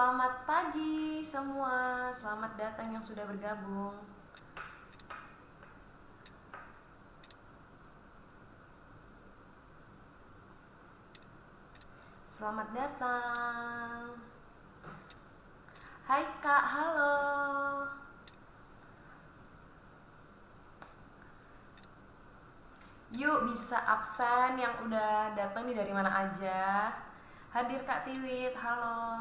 Selamat pagi semua, selamat datang yang sudah bergabung. Selamat datang. Hai Kak, halo. Yuk bisa absen yang udah datang nih dari mana aja. Hadir Kak Tiwit, halo.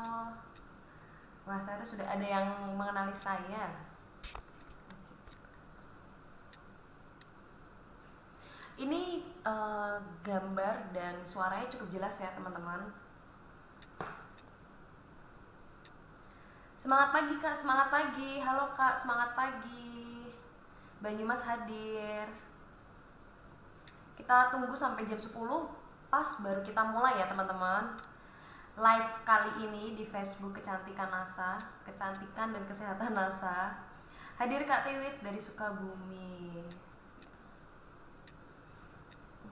Wah, ternyata sudah ada yang mengenali saya. Ini gambar dan suaranya cukup jelas ya teman-teman. Semangat pagi Kak, semangat pagi. Halo Kak, semangat pagi. Banyumas hadir. Kita tunggu sampai jam 10 pas baru kita mulai ya teman-teman. Live kali ini di Facebook Kecantikan NASA, Kecantikan dan Kesehatan NASA. Hadir Kak Tiwit dari Sukabumi.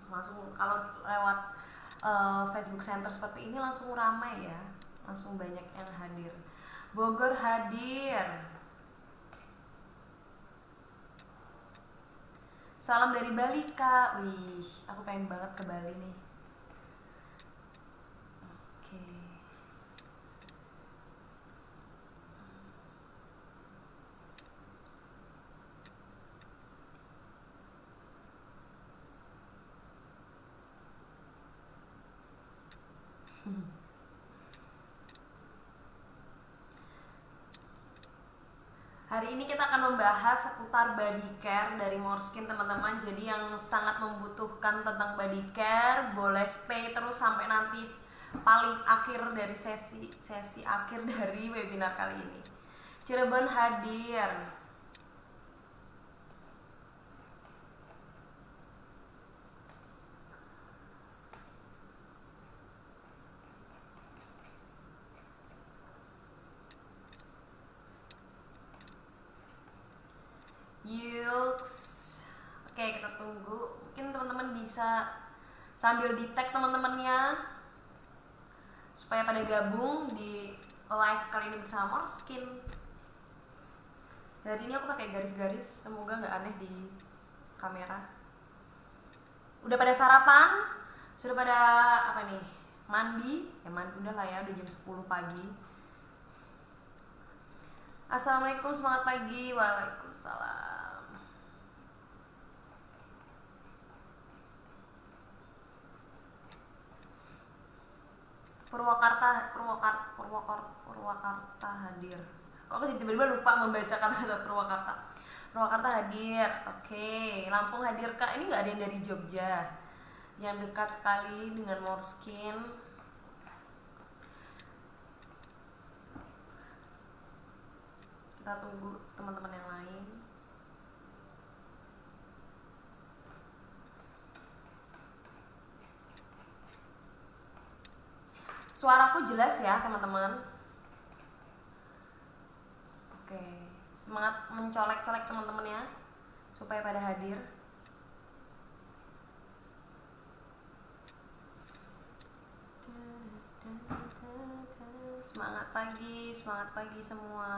Langsung kalau lewat Facebook Center seperti ini langsung ramai ya. Langsung banyak yang hadir. Bogor hadir. Salam dari Bali Kak. Wih, aku pengen banget ke Bali nih. Oke. Hari ini kita akan membahas seputar body care dari Morskin teman-teman. Jadi yang sangat membutuhkan tentang body care boleh stay terus sampai nanti paling akhir dari sesi akhir dari webinar kali ini. Cirebon hadir. Yuks. Oke, kita tunggu. Mungkin teman-teman bisa sambil di tag teman-temannya supaya pada gabung di live kali ini bersama Morskin. Hari ini aku pakai garis-garis, semoga nggak aneh di kamera. Udah pada sarapan? Sudah pada apa nih? Mandi? Ya mandi udah lah ya, udah jam 10 pagi. Assalamualaikum, semangat pagi. Waalaikumsalam. Purwakarta hadir. Kok aku tiba-tiba lupa membaca kata-kata Purwakarta. Purwakarta hadir. Oke, Lampung hadir Kak. Ini nggak ada yang dari Jogja. Yang dekat sekali dengan Morskin. Kita tunggu teman-teman yang lain. Suaraku jelas ya teman-teman. Oke, semangat mencolek-colek teman-teman ya supaya pada hadir. Semangat pagi semua.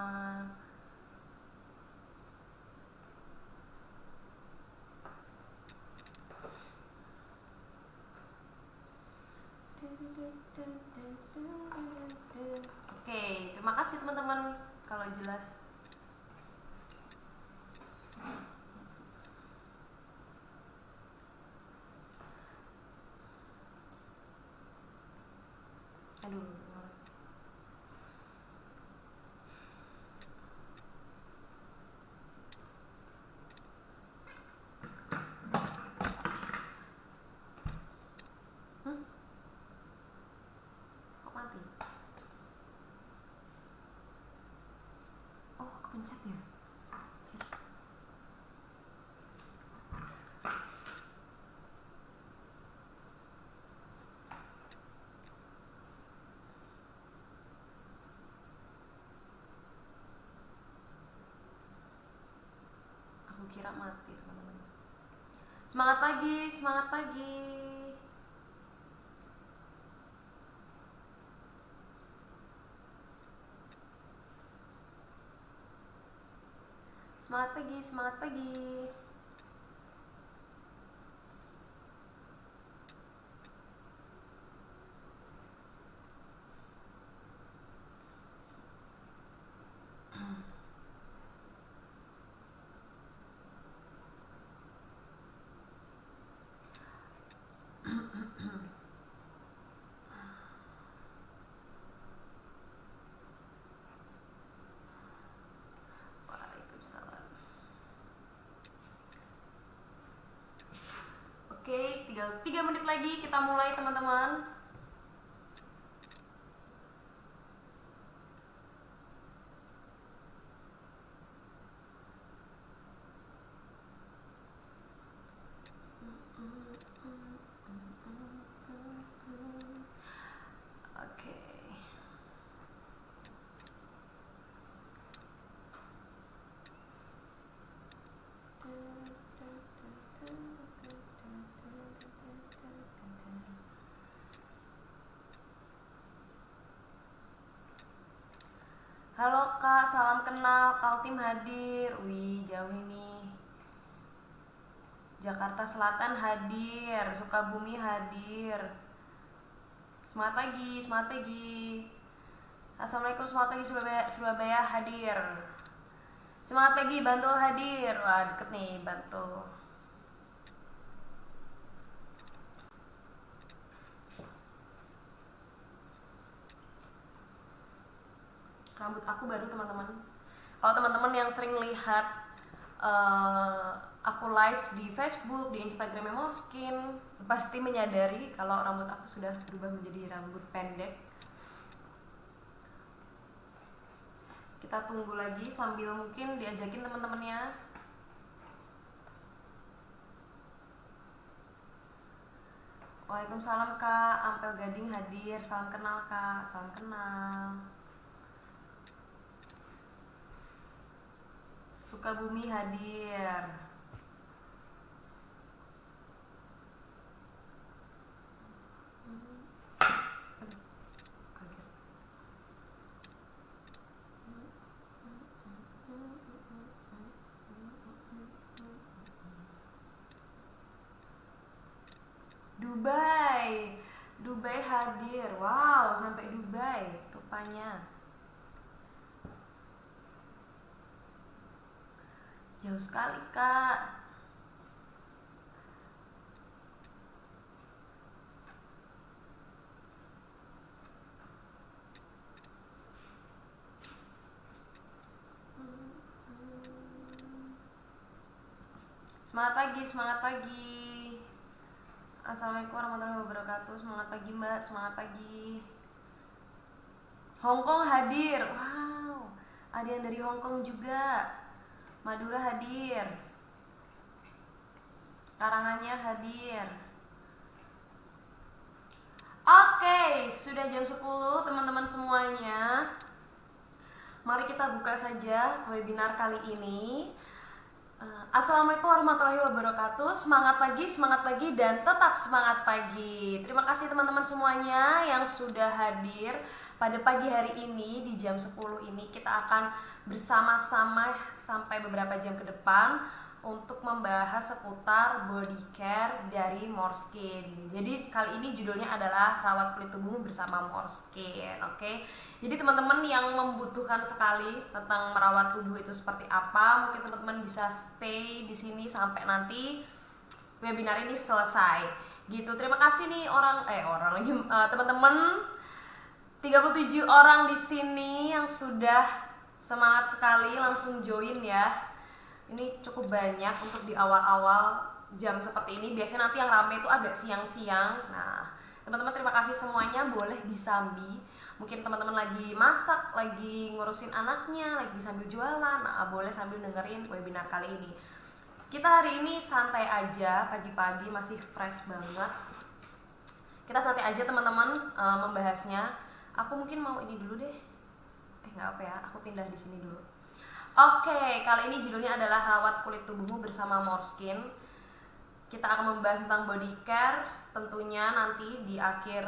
Oke, terima kasih teman-teman kalau jelas. Aduh. Kok mati? Oh, kepencet ya? Aku kira mati teman-teman. Semangat pagi, semangat pagi. Semangat pagi, semangat pagi. Waalaikumsalam. Oke, tinggal 3 menit lagi kita mulai teman-teman. Oke. Halo Kak, salam kenal. Kaltim hadir. Wih, jauh ini. Jakarta Selatan hadir, Sukabumi hadir. Semangat pagi, semangat pagi. Assalamualaikum, semangat pagi Surabaya, Surabaya hadir. Semangat pagi, Bantul hadir. Wah, deket nih Bantul. Rambut aku baru teman-teman. Kalau teman-teman yang sering lihat aku live di Facebook, di Instagram Morskin, pasti menyadari kalau rambut aku sudah berubah menjadi rambut pendek. Kita tunggu lagi sambil mungkin diajakin teman-temannya. Waalaikumsalam Kak, Ampel Gading hadir. Salam kenal Kak, salam kenal. Sukabumi hadir. Dubai hadir. Wow, sampai Dubai rupanya. Jauh sekali Kak. Semangat pagi, semangat pagi. Assalamualaikum warahmatullahi wabarakatuh. Semangat pagi Mbak, semangat pagi. Hongkong hadir. Wow, ada yang dari Hongkong juga. Madura hadir. Karanganyar hadir. Oke, sudah jam 10 teman-teman semuanya. Mari kita buka saja webinar kali ini. Assalamualaikum warahmatullahi wabarakatuh. Semangat pagi dan tetap semangat pagi. Terima kasih teman-teman semuanya yang sudah hadir pada pagi hari ini. Di jam 10 ini kita akan bersama-sama sampai beberapa jam ke depan untuk membahas seputar body care dari Morskin. Jadi kali ini judulnya adalah rawat kulit tubuhmu bersama Morskin. Oke. Jadi teman-teman yang membutuhkan sekali tentang merawat tubuh itu seperti apa, mungkin teman-teman bisa stay di sini sampai nanti webinar ini selesai. Gitu. Terima kasih nih teman-teman 37 orang di sini yang sudah semangat sekali langsung join ya. Ini cukup banyak untuk di awal-awal jam seperti ini. Biasanya nanti yang rame itu agak siang-siang. Nah, teman-teman terima kasih semuanya, boleh disambi. Mungkin teman-teman lagi masak, lagi ngurusin anaknya, lagi sambil jualan, nah boleh sambil dengerin webinar kali ini. Kita hari ini santai aja, pagi-pagi masih fresh banget. Kita santai aja teman-teman membahasnya. Aku mungkin mau ini dulu deh. Nggak apa ya, aku pindah di sini dulu. Oke, kali ini judulnya adalah rawat kulit tubuhmu bersama Morskin. Kita akan membahas tentang body care, tentunya nanti di akhir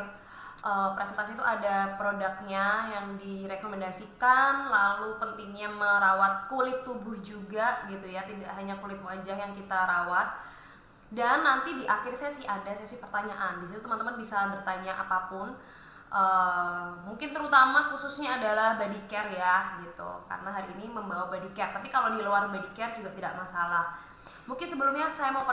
presentasi itu ada produknya yang direkomendasikan, lalu pentingnya merawat kulit tubuh juga gitu ya, tidak hanya kulit wajah yang kita rawat. Dan nanti di akhir sesi ada sesi pertanyaan. Di situ teman-teman bisa bertanya apapun. Mungkin terutama khususnya adalah body care ya gitu, karena hari ini membawa body care. Tapi kalau di luar body care juga tidak masalah. Mungkin sebelumnya saya mau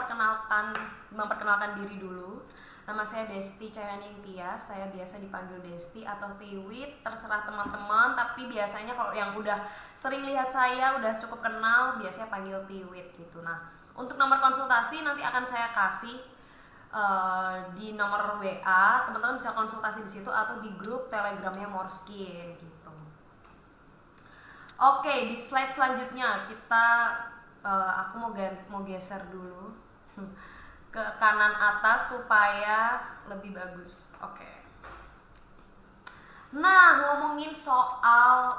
memperkenalkan diri dulu. Nama saya Desti Cahyani Tias, saya biasa dipanggil Desti atau Tiwit, terserah teman-teman. Tapi biasanya kalau yang udah sering lihat saya, udah cukup kenal, biasanya panggil Tiwit gitu. Nah, untuk nomor konsultasi nanti akan saya kasih di nomor WA, teman-teman bisa konsultasi di situ atau di grup Telegramnya Moreskin gitu. Oke, di slide selanjutnya kita aku mau geser dulu ke kanan atas supaya lebih bagus. Oke. Nah, ngomongin soal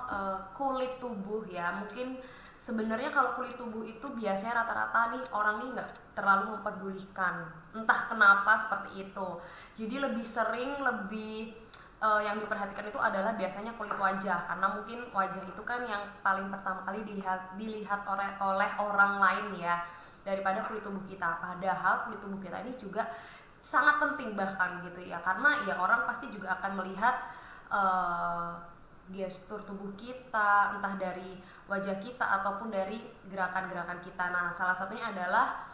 kulit tubuh ya, mungkin sebenarnya kalau kulit tubuh itu biasanya rata-rata nih orang nih nggak terlalu mempedulikan, entah kenapa seperti itu. Jadi lebih sering yang diperhatikan itu adalah biasanya kulit wajah, karena mungkin wajah itu kan yang paling pertama kali dilihat oleh orang lain ya, daripada kulit tubuh kita. Padahal kulit tubuh kita ini juga sangat penting bahkan gitu ya, karena ya orang pasti juga akan melihat gestur tubuh kita, entah dari wajah kita ataupun dari gerakan-gerakan kita. Nah, salah satunya adalah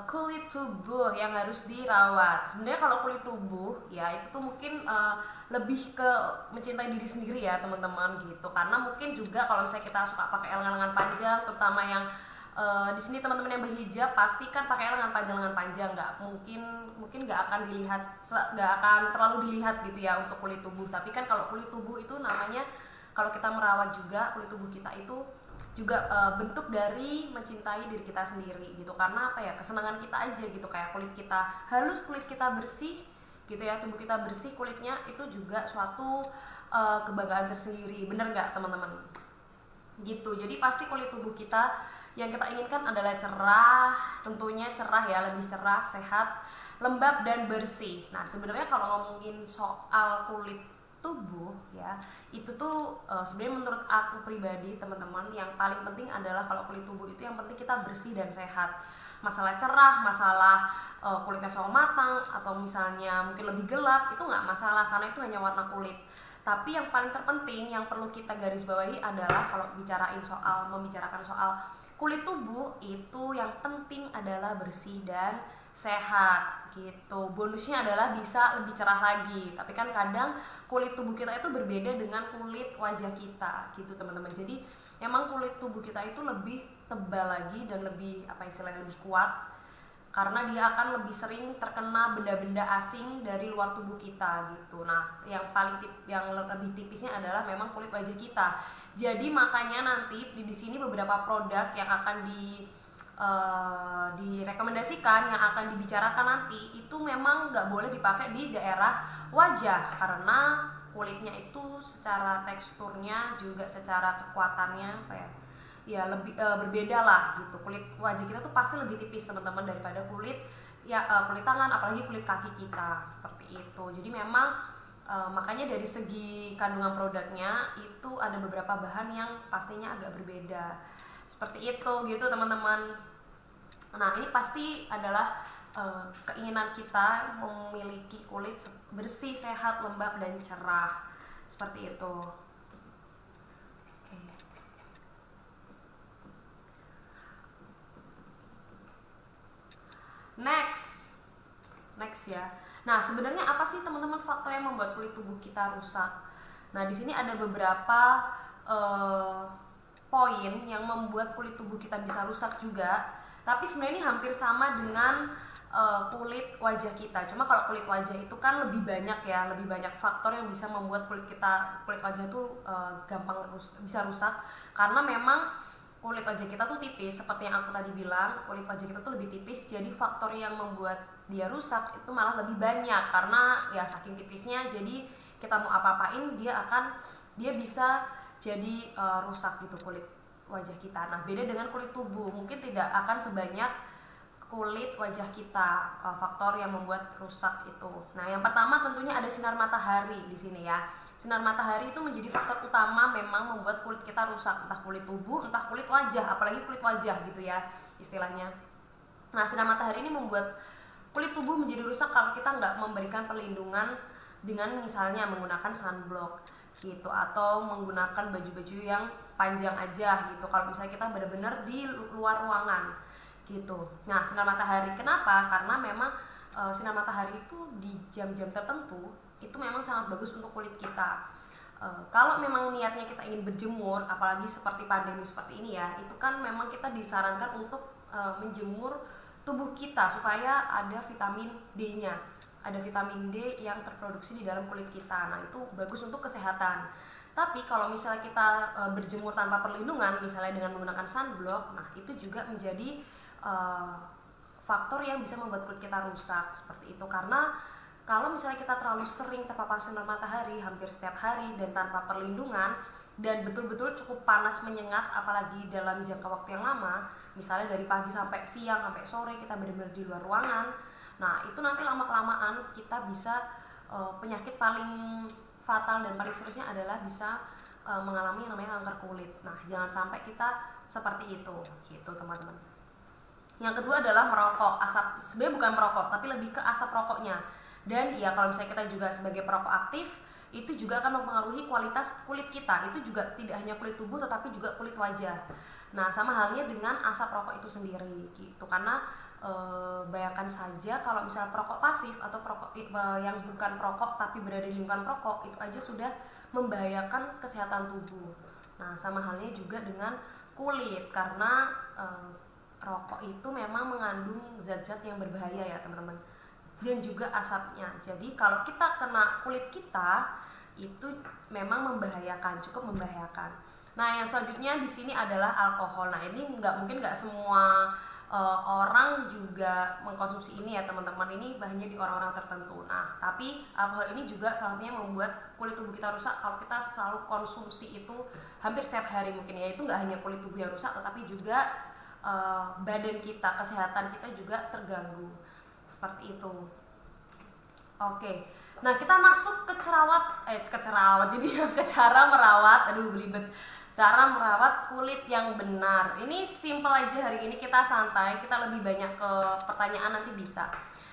kulit tubuh yang harus dirawat. Sebenarnya kalau kulit tubuh ya itu tuh mungkin lebih ke mencintai diri sendiri ya teman-teman gitu, karena mungkin juga kalau misalnya kita suka pakai lengan panjang, terutama yang di sini teman-teman yang berhijab pasti kan pakai lengan panjang, nggak mungkin nggak akan terlalu dilihat gitu ya untuk kulit tubuh. Tapi kan kalau kulit tubuh itu namanya, kalau kita merawat juga kulit tubuh kita itu juga bentuk dari mencintai diri kita sendiri gitu, karena apa ya, kesenangan kita aja gitu, kayak kulit kita halus, kulit kita bersih gitu ya, tubuh kita bersih kulitnya, itu juga suatu kebanggaan tersendiri, bener nggak teman-teman gitu. Jadi pasti kulit tubuh kita yang kita inginkan adalah cerah, tentunya cerah ya, lebih cerah, sehat, lembab dan bersih. Nah, sebenarnya kalau ngomongin soal kulit tubuh ya, itu tuh sebenarnya menurut aku pribadi teman-teman, yang paling penting adalah kalau kulit tubuh itu yang penting kita bersih dan sehat. Masalah cerah, masalah kulitnya sawo matang atau misalnya mungkin lebih gelap, itu nggak masalah karena itu hanya warna kulit. Tapi yang paling terpenting yang perlu kita garis bawahi adalah kalau membicarakan soal kulit tubuh, itu yang penting adalah bersih dan sehat gitu. Bonusnya adalah bisa lebih cerah lagi. Tapi kan kadang kulit tubuh kita itu berbeda dengan kulit wajah kita gitu teman-teman. Jadi emang kulit tubuh kita itu lebih tebal lagi dan lebih lebih kuat, karena dia akan lebih sering terkena benda-benda asing dari luar tubuh kita gitu. Nah, yang lebih tipisnya adalah memang kulit wajah kita. Jadi makanya nanti di sini beberapa produk yang akan direkomendasikan, yang akan dibicarakan nanti itu memang nggak boleh dipakai di daerah wajah, karena kulitnya itu secara teksturnya juga secara kekuatannya lebih berbeda lah gitu. Kulit wajah kita tuh pasti lebih tipis teman-teman daripada kulit tangan, apalagi kulit kaki kita seperti itu. Jadi memang makanya dari segi kandungan produknya itu ada beberapa bahan yang pastinya agak berbeda seperti itu gitu teman-teman. Nah, ini pasti adalah keinginan kita memiliki kulit bersih, sehat, lembab dan cerah seperti itu. Next ya. Nah, sebenarnya apa sih teman-teman faktor yang membuat kulit tubuh kita rusak? Nah, di sini ada beberapa poin yang membuat kulit tubuh kita bisa rusak juga. Tapi sebenarnya ini hampir sama dengan kulit wajah kita. Cuma kalau kulit wajah itu kan lebih banyak faktor yang bisa membuat kulit wajah itu gampang bisa rusak, karena memang kulit wajah kita tuh tipis, seperti yang aku tadi bilang, kulit wajah kita tuh lebih tipis, jadi faktor yang membuat dia rusak itu malah lebih banyak, karena ya saking tipisnya, jadi kita mau apa-apain dia bisa jadi rusak gitu kulit wajah kita. Nah, beda dengan kulit tubuh, mungkin tidak akan sebanyak kulit wajah kita, faktor yang membuat rusak itu. Nah, yang pertama tentunya ada sinar matahari di sini ya. Sinar matahari itu menjadi faktor utama memang membuat kulit kita rusak, entah kulit tubuh, entah kulit wajah, apalagi kulit wajah gitu ya istilahnya. Nah, sinar matahari ini membuat kulit tubuh menjadi rusak kalau kita nggak memberikan perlindungan dengan misalnya menggunakan sunblock gitu, atau menggunakan baju-baju yang panjang aja gitu kalau misalnya kita benar-benar di luar ruangan gitu. Nah, sinar matahari kenapa? Karena memang sinar matahari itu di jam-jam tertentu itu memang sangat bagus untuk kulit kita. Kalau memang niatnya kita ingin berjemur, apalagi seperti pandemi seperti ini ya, itu kan memang kita disarankan untuk menjemur tubuh kita supaya ada vitamin D-nya. Ada vitamin D yang terproduksi di dalam kulit kita. Nah, itu bagus untuk kesehatan. Tapi kalau misalnya kita berjemur tanpa perlindungan, misalnya dengan menggunakan sunblock, nah itu juga menjadi faktor yang bisa membuat kulit kita rusak seperti itu. Karena kalau misalnya kita terlalu sering terpapar sinar matahari hampir setiap hari dan tanpa perlindungan dan betul-betul cukup panas menyengat, apalagi dalam jangka waktu yang lama, misalnya dari pagi sampai siang sampai sore kita benar-benar di luar ruangan, nah itu nanti lama-kelamaan kita bisa penyakit paling fatal dan paling seriusnya adalah bisa mengalami yang namanya kanker kulit. Nah, jangan sampai kita seperti itu gitu teman-teman. Yang kedua adalah merokok. Asap, sebenarnya bukan merokok tapi lebih ke asap rokoknya. Dan ya kalau misalnya kita juga sebagai perokok aktif, itu juga akan mempengaruhi kualitas kulit kita. Itu juga tidak hanya kulit tubuh tetapi juga kulit wajah. Nah, sama halnya dengan asap rokok itu sendiri gitu. Karena bayangkan saja kalau misalnya perokok pasif atau perokok yang bukan perokok tapi berada di lingkungan perokok, itu aja sudah membahayakan kesehatan tubuh. Nah, sama halnya juga dengan kulit, karena rokok itu memang mengandung zat-zat yang berbahaya ya teman-teman, dan juga asapnya. Jadi kalau kita kena kulit kita itu memang membahayakan, cukup membahayakan. Nah, yang selanjutnya di sini adalah alkohol. Nah, ini mungkin nggak semua orang juga mengkonsumsi ini ya teman-teman, ini hanya di orang-orang tertentu. Nah, tapi alkohol ini juga salah satunya membuat kulit tubuh kita rusak kalau kita selalu konsumsi itu hampir setiap hari mungkin ya. Itu nggak hanya kulit tubuh yang rusak tetapi juga badan kita, kesehatan kita juga terganggu seperti itu. Oke, nah kita masuk ke jadi ke cara merawat, belibet. Cara merawat kulit yang benar. Ini simple aja, hari ini kita santai, kita lebih banyak ke pertanyaan nanti bisa.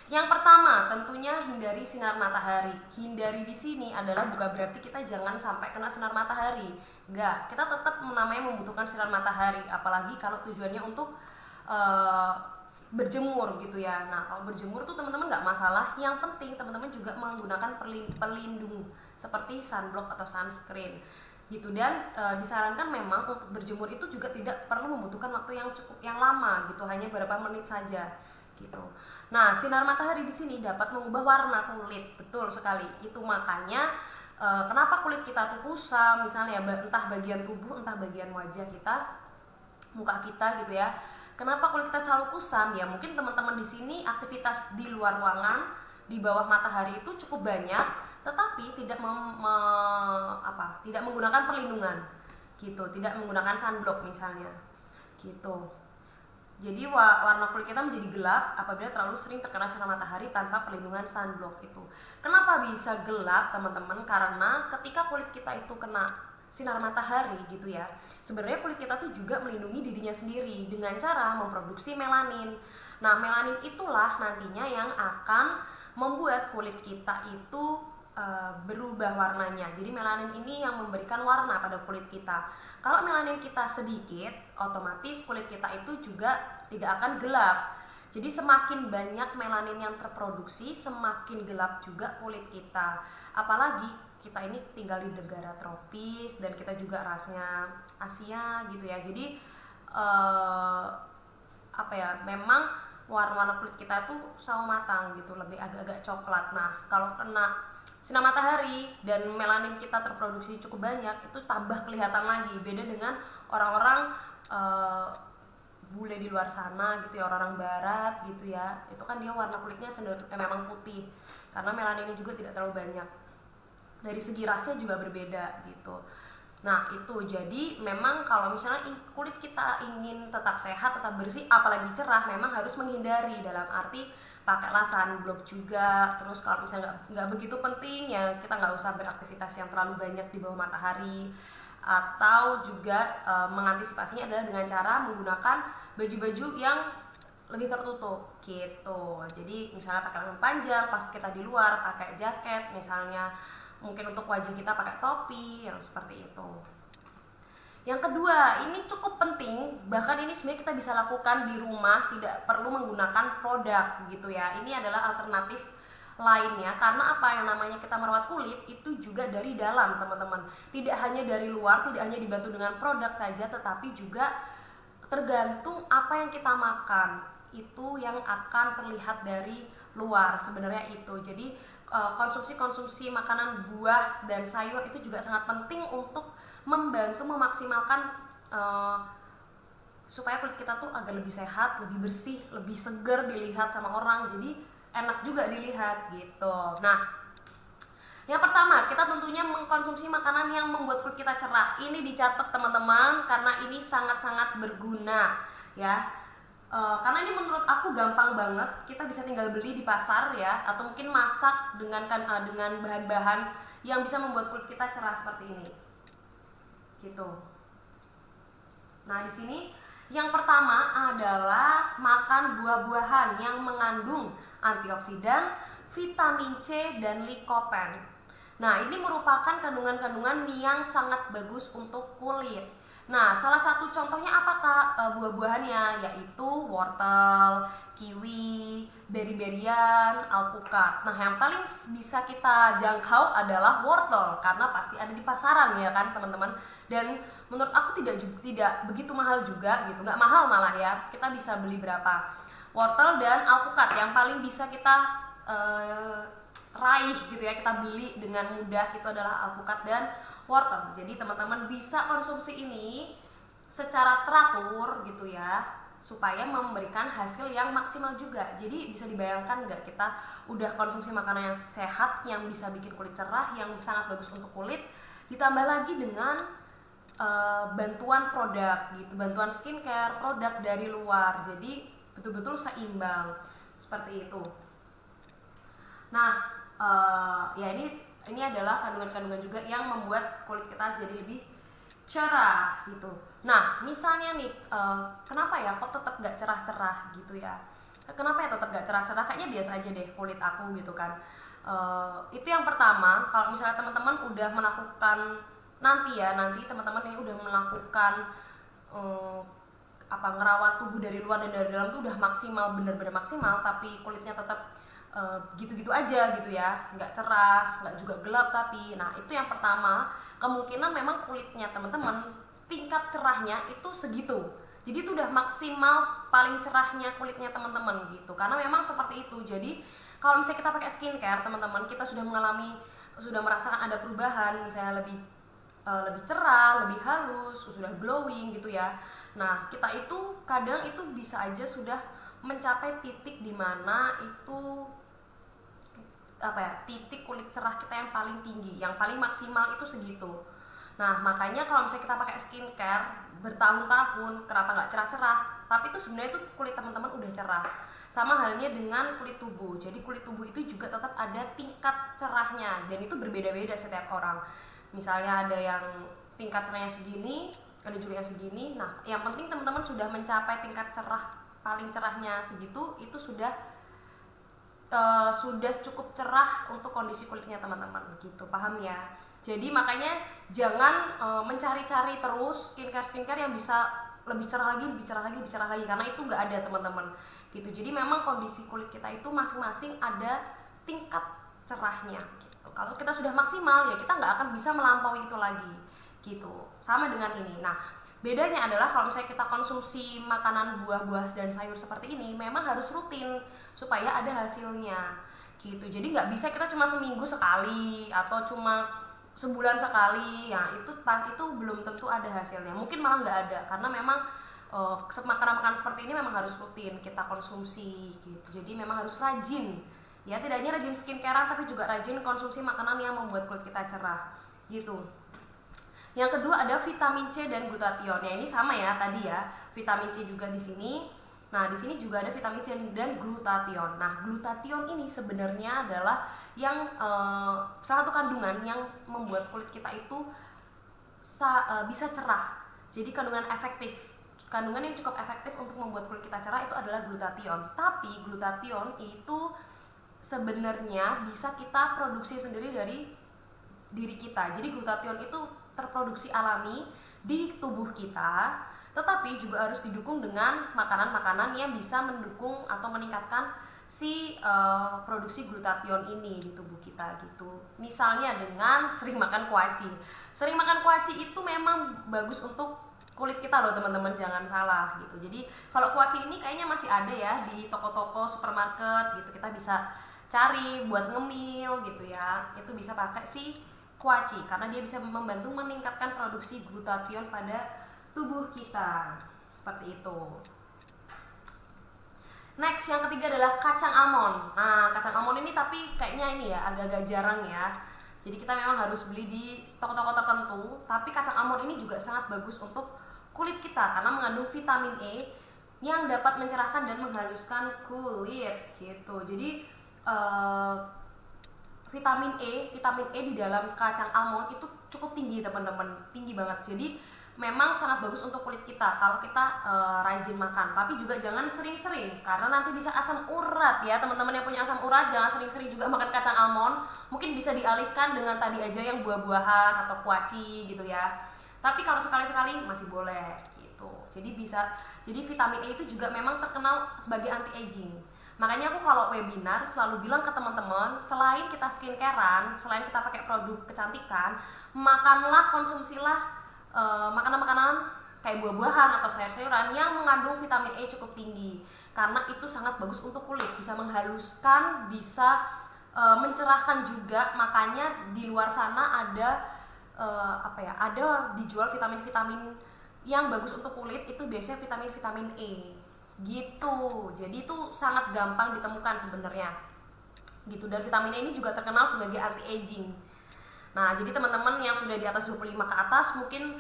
Yang pertama, tentunya hindari sinar matahari. Hindari di sini adalah bukan berarti kita jangan sampai kena sinar matahari. Enggak, kita tetap namanya membutuhkan sinar matahari, apalagi kalau tujuannya untuk berjemur gitu ya. Nah, kalau berjemur tuh teman-teman nggak masalah. Yang penting teman-teman juga menggunakan pelindung seperti sunblock atau sunscreen gitu. Dan disarankan memang untuk berjemur itu juga tidak perlu membutuhkan waktu yang lama gitu, hanya beberapa menit saja gitu. Nah, sinar matahari di sini dapat mengubah warna kulit, betul sekali. Itu makanya kenapa kulit kita tuh kusam, misalnya entah bagian tubuh, entah bagian wajah kita, muka kita gitu ya. Kenapa kulit kita selalu kusam? Ya mungkin teman-teman di sini aktivitas di luar ruangan, di bawah matahari itu cukup banyak, tetapi tidak tidak menggunakan perlindungan gitu, tidak menggunakan sunblock misalnya gitu. Jadi warna kulit kita menjadi gelap apabila terlalu sering terkena sinar matahari tanpa perlindungan sunblock itu. Kenapa bisa gelap teman-teman? Karena ketika kulit kita itu kena sinar matahari gitu ya, sebenarnya kulit kita tuh juga melindungi dirinya sendiri dengan cara memproduksi melanin. Nah, melanin itulah nantinya yang akan membuat kulit kita itu berubah warnanya. Jadi melanin ini yang memberikan warna pada kulit kita. Kalau melanin kita sedikit, otomatis kulit kita itu juga tidak akan gelap. Jadi semakin banyak melanin yang terproduksi, semakin gelap juga kulit kita. Apalagi kita ini tinggal di negara tropis dan kita juga rasnya Asia gitu ya. Jadi memang warna kulit kita tuh sawo matang gitu, lebih agak-agak coklat. Nah, kalau kena sinar matahari dan melanin kita terproduksi cukup banyak, itu tambah kelihatan lagi. Beda dengan orang-orang bule di luar sana gitu ya, orang-orang barat gitu ya, itu kan dia warna kulitnya cenderung memang putih karena melaninnya juga tidak terlalu banyak. Dari segi rasnya juga berbeda gitu. Nah itu, jadi memang kalau misalnya kulit kita ingin tetap sehat, tetap bersih, apalagi cerah, memang harus menghindari, dalam arti pakailah sunblock juga. Terus kalau misalnya nggak begitu penting ya kita nggak usah beraktivitas yang terlalu banyak di bawah matahari. Atau juga mengantisipasinya adalah dengan cara menggunakan baju-baju yang lebih tertutup gitu. Jadi misalnya pakai lengan panjang pas kita di luar, pakai jaket misalnya, mungkin untuk wajah kita pakai topi yang seperti itu. Yang kedua, ini cukup penting, bahkan ini sebenarnya kita bisa lakukan di rumah, tidak perlu menggunakan produk gitu ya. Ini adalah alternatif lainnya, karena apa, yang namanya kita merawat kulit itu juga dari dalam teman-teman. Tidak hanya dari luar, tidak hanya dibantu dengan produk saja, tetapi juga tergantung apa yang kita makan. Itu yang akan terlihat dari luar sebenarnya itu. Jadi konsumsi makanan buah dan sayur itu juga sangat penting untuk membantu memaksimalkan supaya kulit kita tuh agak lebih sehat, lebih bersih, lebih segar dilihat sama orang, jadi enak juga dilihat gitu. Nah, yang pertama, kita tentunya mengkonsumsi makanan yang membuat kulit kita cerah. Ini dicatat teman-teman, karena ini sangat-sangat berguna ya. Karena ini menurut aku gampang banget, kita bisa tinggal beli di pasar ya, atau mungkin masak dengan bahan-bahan yang bisa membuat kulit kita cerah seperti ini gitu. Nah di sini yang pertama adalah makan buah-buahan yang mengandung antioksidan, vitamin C dan likopen. Nah ini merupakan kandungan-kandungan yang sangat bagus untuk kulit. Nah salah satu contohnya apakah buah-buahannya, yaitu wortel, kiwi, beri-berian, alpukat. Nah yang paling bisa kita jangkau adalah wortel, karena pasti ada di pasaran ya kan teman-teman. Dan menurut aku tidak begitu mahal juga gitu, nggak mahal malah ya. Kita bisa beli berapa wortel dan alpukat yang paling bisa kita raih gitu ya, kita beli dengan mudah, itu adalah alpukat dan wortel. Jadi teman-teman bisa konsumsi ini secara teratur gitu ya, supaya memberikan hasil yang maksimal juga. Jadi bisa dibayangkan nggak, kita udah konsumsi makanan yang sehat, yang bisa bikin kulit cerah, yang sangat bagus untuk kulit, ditambah lagi dengan bantuan produk gitu, bantuan skincare, produk dari luar. Jadi betul-betul seimbang seperti itu. Nah ya ini adalah kandungan-kandungan juga yang membuat kulit kita jadi lebih cerah gitu. Nah misalnya nih kenapa ya kok tetap gak cerah-cerah gitu ya, kenapa ya tetap gak cerah-cerah, kayaknya biasa aja deh kulit aku gitu kan. Itu yang pertama. Kalau misalnya teman-teman udah melakukan nanti teman-teman ini udah melakukan ngerawat tubuh dari luar dan dari dalam tuh udah maksimal, bener-bener maksimal, tapi kulitnya tetap gitu-gitu aja gitu ya, nggak cerah, nggak juga gelap tapi, nah itu yang pertama, kemungkinan memang kulitnya teman-teman tingkat cerahnya itu segitu. Jadi itu udah maksimal paling cerahnya kulitnya teman-teman gitu, karena memang seperti itu. Jadi kalau misalnya kita pakai skincare teman-teman, kita sudah merasakan ada perubahan, misalnya lebih cerah, lebih halus, sudah glowing gitu ya. Nah kita itu kadang itu bisa aja sudah mencapai titik dimana itu titik kulit cerah kita yang paling tinggi, yang paling maksimal itu segitu. Nah makanya kalau misalnya kita pakai skincare bertahun-tahun, kenapa nggak cerah-cerah, tapi itu sebenarnya itu kulit teman-teman udah cerah. Sama halnya dengan kulit tubuh. Jadi kulit tubuh itu juga tetap ada tingkat cerahnya, dan itu berbeda-beda setiap orang. Misalnya ada yang tingkat cerahnya segini, ada juga yang segini. Nah yang penting teman-teman sudah mencapai tingkat cerah paling cerahnya segitu, itu sudah cukup cerah untuk kondisi kulitnya teman-teman gitu, paham ya? Jadi makanya jangan mencari-cari terus skincare yang bisa lebih cerah lagi, karena itu nggak ada teman-teman gitu. Jadi memang kondisi kulit kita itu masing-masing ada tingkat cerahnya gitu. Kalau kita sudah maksimal ya kita nggak akan bisa melampaui itu lagi gitu. Sama dengan ini. Nah bedanya adalah kalau misalnya kita konsumsi makanan buah-buah dan sayur seperti ini, memang harus rutin supaya ada hasilnya gitu. Jadi nggak bisa kita cuma seminggu sekali atau cuma sebulan sekali, ya itu belum tentu ada hasilnya, mungkin malah nggak ada, karena memang makanan-makanan seperti ini memang harus rutin kita konsumsi gitu. Jadi memang harus rajin ya, tidak hanya rajin skincarean tapi juga rajin konsumsi makanan yang membuat kulit kita cerah gitu. Yang kedua ada vitamin C dan glutathione. Ya ini sama ya tadi ya, vitamin C juga di sini. Nah di sini juga ada vitamin C dan glutathione. Nah glutathione ini sebenarnya adalah yang salah satu kandungan yang membuat kulit kita itu bisa cerah. Jadi kandungan yang cukup efektif untuk membuat kulit kita cerah itu adalah glutathione. Tapi glutathione itu sebenarnya bisa kita produksi sendiri dari diri kita. Jadi glutathione itu terproduksi alami di tubuh kita, tetapi juga harus didukung dengan makanan-makanan yang bisa mendukung atau meningkatkan si produksi glutathione ini di tubuh kita gitu. Misalnya dengan sering makan kuaci. Sering makan kuaci itu memang bagus untuk kulit kita loh teman-teman, jangan salah gitu. Jadi kalau kuaci ini kayaknya masih ada ya di toko-toko supermarket gitu, kita bisa cari buat ngemil gitu ya. Itu bisa pakai si kuaci karena dia bisa membantu meningkatkan produksi glutathione pada tubuh kita, seperti itu. Next, yang ketiga adalah kacang almond. Nah, kacang almond ini tapi kayaknya ini ya agak-agak jarang ya. Jadi kita memang harus beli di toko-toko tertentu. Tapi kacang almond ini juga sangat bagus untuk kulit kita karena mengandung vitamin E yang dapat mencerahkan dan menghaluskan kulit gitu. Jadi vitamin E di dalam kacang almond itu cukup tinggi teman-teman, tinggi banget. Jadi memang sangat bagus untuk kulit kita kalau kita rajin makan. Tapi juga jangan sering-sering karena nanti bisa asam urat ya teman-teman. Yang punya asam urat jangan sering-sering juga makan kacang almond. Mungkin bisa dialihkan dengan tadi aja yang buah-buahan atau kuaci gitu ya. Tapi kalau sekali-sekali masih boleh gitu. Jadi vitamin E itu juga memang terkenal sebagai anti-aging. Makanya aku kalau webinar selalu bilang ke teman-teman, selain kita skincarean, selain kita pakai produk kecantikan, konsumsilah makanan-makanan kayak buah-buahan atau sayur-sayuran yang mengandung vitamin E cukup tinggi. Karena itu sangat bagus untuk kulit, bisa menghaluskan, bisa mencerahkan juga. Makanya di luar sana ada ada dijual vitamin-vitamin yang bagus untuk kulit, itu biasanya vitamin E gitu. Jadi itu sangat gampang ditemukan sebenarnya gitu. Dan vitamin E ini juga terkenal sebagai anti aging. Nah jadi teman-teman yang sudah di atas 25 ke atas mungkin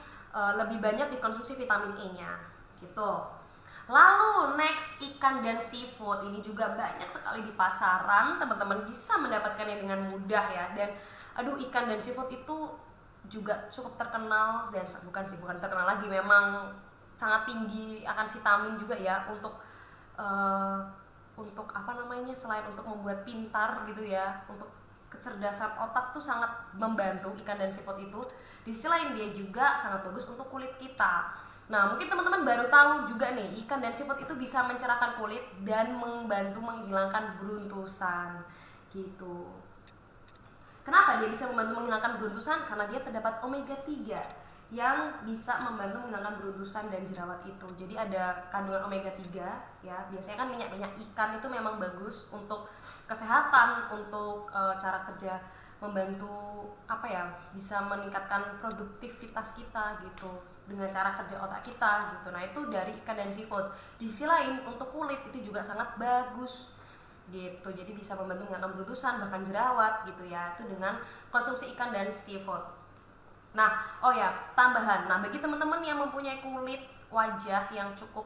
lebih banyak dikonsumsi vitamin E nya gitu. Lalu next, ikan dan seafood ini juga banyak sekali di pasaran, teman-teman bisa mendapatkannya dengan mudah ya. Dan ikan dan seafood itu juga cukup terkenal, dan bukan terkenal lagi, memang sangat tinggi akan vitamin juga ya untuk selain untuk membuat pintar gitu ya, untuk kecerdasan otak tuh sangat membantu ikan dan seafood itu. Di sisi lain dia juga sangat bagus untuk kulit kita. Nah mungkin teman-teman baru tahu juga nih, ikan dan seafood itu bisa mencerahkan kulit dan membantu menghilangkan beruntusan gitu. Kenapa dia bisa membantu menghilangkan beruntusan? Karena dia terdapat omega 3 yang bisa membantu menghilangkan beruntusan dan jerawat itu. Jadi ada kandungan omega 3 ya. Biasanya kan minyak-minyak ikan itu memang bagus untuk kesehatan, untuk cara kerja, membantu bisa meningkatkan produktivitas kita gitu dengan cara kerja otak kita gitu. Nah itu dari ikan dan seafood. Di sisi lain untuk kulit itu juga sangat bagus gitu. Jadi bisa membantu menghilangkan beruntusan bahkan jerawat gitu ya, itu dengan konsumsi ikan dan seafood. Nah, tambahan. Nah, bagi teman-teman yang mempunyai kulit wajah yang cukup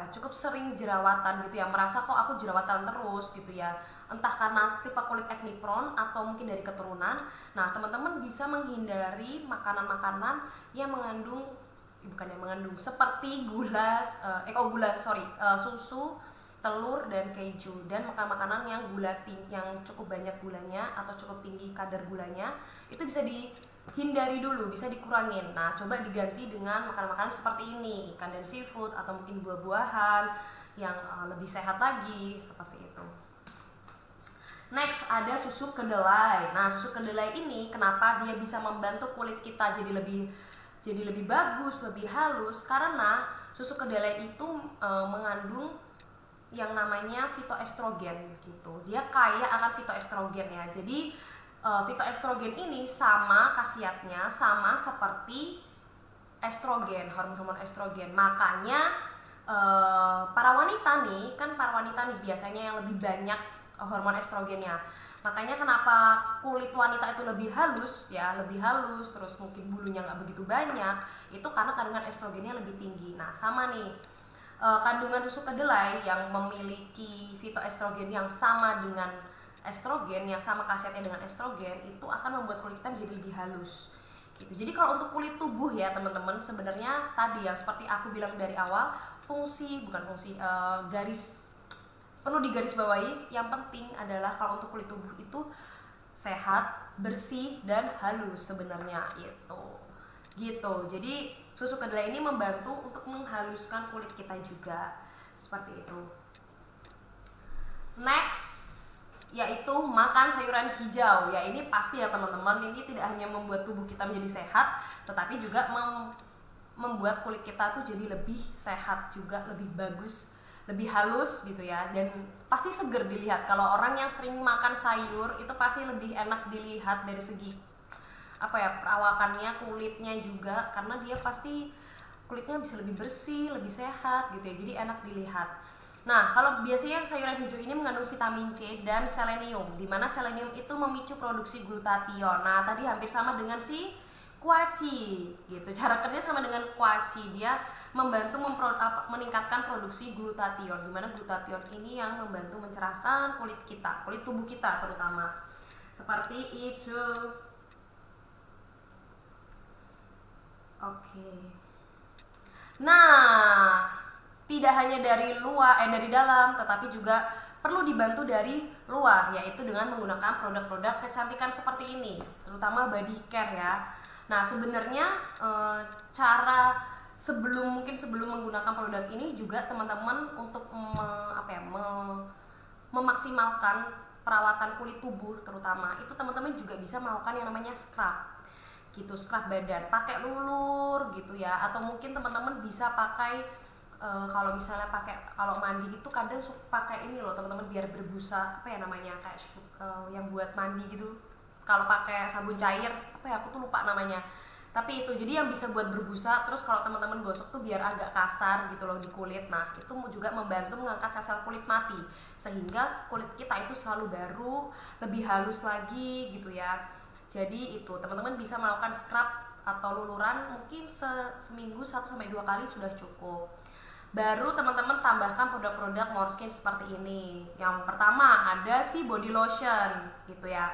cukup sering jerawatan gitu ya, merasa kok aku jerawatan terus gitu ya, entah karena tipe kulit acne prone atau mungkin dari keturunan. Nah, teman-teman bisa menghindari makanan-makanan yang seperti susu, telur dan keju, dan makanan-makanan yang yang cukup banyak gulanya atau cukup tinggi kadar gulanya itu bisa dihindari dulu, bisa dikurangin. Nah coba diganti dengan makanan-makanan seperti ini, ikan dan seafood atau mungkin buah-buahan yang lebih sehat lagi, seperti itu. Next ada susu kedelai. Nah susu kedelai ini kenapa dia bisa membantu kulit kita jadi lebih bagus, lebih halus, karena susu kedelai itu mengandung yang namanya fitoestrogen gitu. Dia kaya akan fitoestrogen ya. Jadi fitoestrogen ini sama khasiatnya sama seperti estrogen, hormon estrogen. Makanya para wanita nih biasanya yang lebih banyak hormon estrogennya. Makanya kenapa kulit wanita itu lebih halus ya, lebih halus, terus mungkin bulunya nggak begitu banyak, itu karena kandungan estrogennya lebih tinggi. Nah sama nih, kandungan susu kedelai yang memiliki fitoestrogen yang sama dengan estrogen, yang sama khasiatnya dengan estrogen, itu akan membuat kulit kita menjadi lebih halus gitu. Jadi kalau untuk kulit tubuh ya teman-teman, sebenarnya tadi yang seperti aku bilang dari awal, garis perlu digarisbawahi, yang penting adalah kalau untuk kulit tubuh itu sehat, bersih, dan halus sebenarnya itu gitu. Jadi susu kedelai ini membantu untuk menghaluskan kulit kita juga seperti itu. Next yaitu makan sayuran hijau. Ya ini pasti ya teman-teman, ini tidak hanya membuat tubuh kita menjadi sehat, tetapi juga membuat kulit kita tuh jadi lebih sehat juga, lebih bagus, lebih halus gitu ya, dan pasti seger dilihat. Kalau orang yang sering makan sayur itu pasti lebih enak dilihat dari segi perawakannya, kulitnya juga, karena dia pasti kulitnya bisa lebih bersih, lebih sehat gitu ya, jadi enak dilihat. Nah, kalau biasanya sayuran hijau ini mengandung vitamin C dan selenium, di mana selenium itu memicu produksi glutathione. Nah, tadi hampir sama dengan si kuaci gitu. Cara kerja sama dengan kuaci, dia membantu meningkatkan produksi glutathione, di mana glutathione ini yang membantu mencerahkan kulit kita, kulit tubuh kita terutama. Seperti itu. Oke. Nah, tidak hanya dari dalam, tetapi juga perlu dibantu dari luar, yaitu dengan menggunakan produk-produk kecantikan seperti ini, terutama body care ya. Nah, sebenarnya cara sebelum menggunakan produk ini juga teman-teman untuk memaksimalkan perawatan kulit tubuh terutama, itu teman-teman juga bisa melakukan yang namanya scrub gitu, scrub badan pakai lulur gitu ya, atau mungkin teman-teman bisa pakai kalau mandi gitu kadang suka pakai ini loh teman-teman, biar berbusa kayak yang buat mandi gitu, kalau pakai sabun cair aku tuh lupa namanya, tapi itu jadi yang bisa buat berbusa, terus kalau teman-teman gosok tuh biar agak kasar gitu loh di kulit. Nah itu juga membantu mengangkat sel-sel kulit mati, sehingga kulit kita itu selalu baru, lebih halus lagi gitu ya. Jadi itu teman-teman bisa melakukan scrub atau luluran mungkin seminggu 1-2 kali sudah cukup. Baru teman-teman tambahkan produk-produk Moreskin seperti ini. Yang pertama ada si body lotion gitu ya.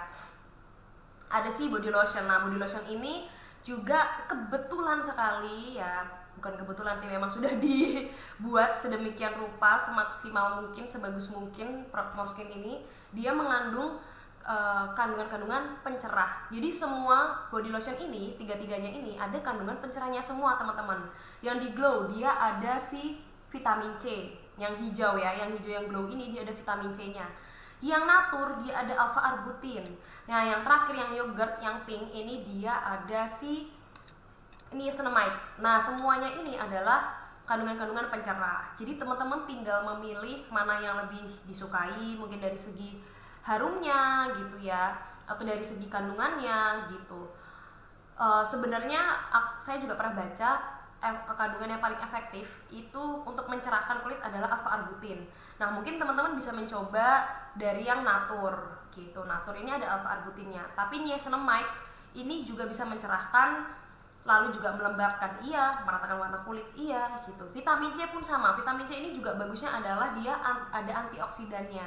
Ada si body lotion. Nah, body lotion ini juga kebetulan sekali ya, bukan kebetulan sih, memang sudah dibuat sedemikian rupa, semaksimal mungkin, sebagus mungkin. Moreskin ini dia mengandung kandungan-kandungan pencerah. Jadi semua body lotion ini, tiga-tiganya ini ada kandungan pencerahnya semua teman-teman. Yang di glow dia ada si vitamin C, yang hijau ya, yang hijau yang glow ini dia ada vitamin C-nya. Yang natur dia ada alpha arbutin. Nah yang terakhir yang yogurt yang pink ini dia ada si niacinamide. Nah semuanya ini adalah kandungan-kandungan pencerah. Jadi teman-teman tinggal memilih mana yang lebih disukai, mungkin dari segi harumnya gitu ya, atau dari segi kandungannya gitu. Sebenarnya saya juga pernah baca kandungan yang paling efektif itu untuk mencerahkan kulit adalah alpha arbutin. Nah mungkin teman-teman bisa mencoba dari yang natur gitu. Natur ini ada alpha arbutinnya, tapi niacinamide ini juga bisa mencerahkan, lalu juga melembabkan, iya, meratakan warna kulit, iya gitu. Vitamin C pun sama. Vitamin C ini juga bagusnya adalah dia ada antioksidannya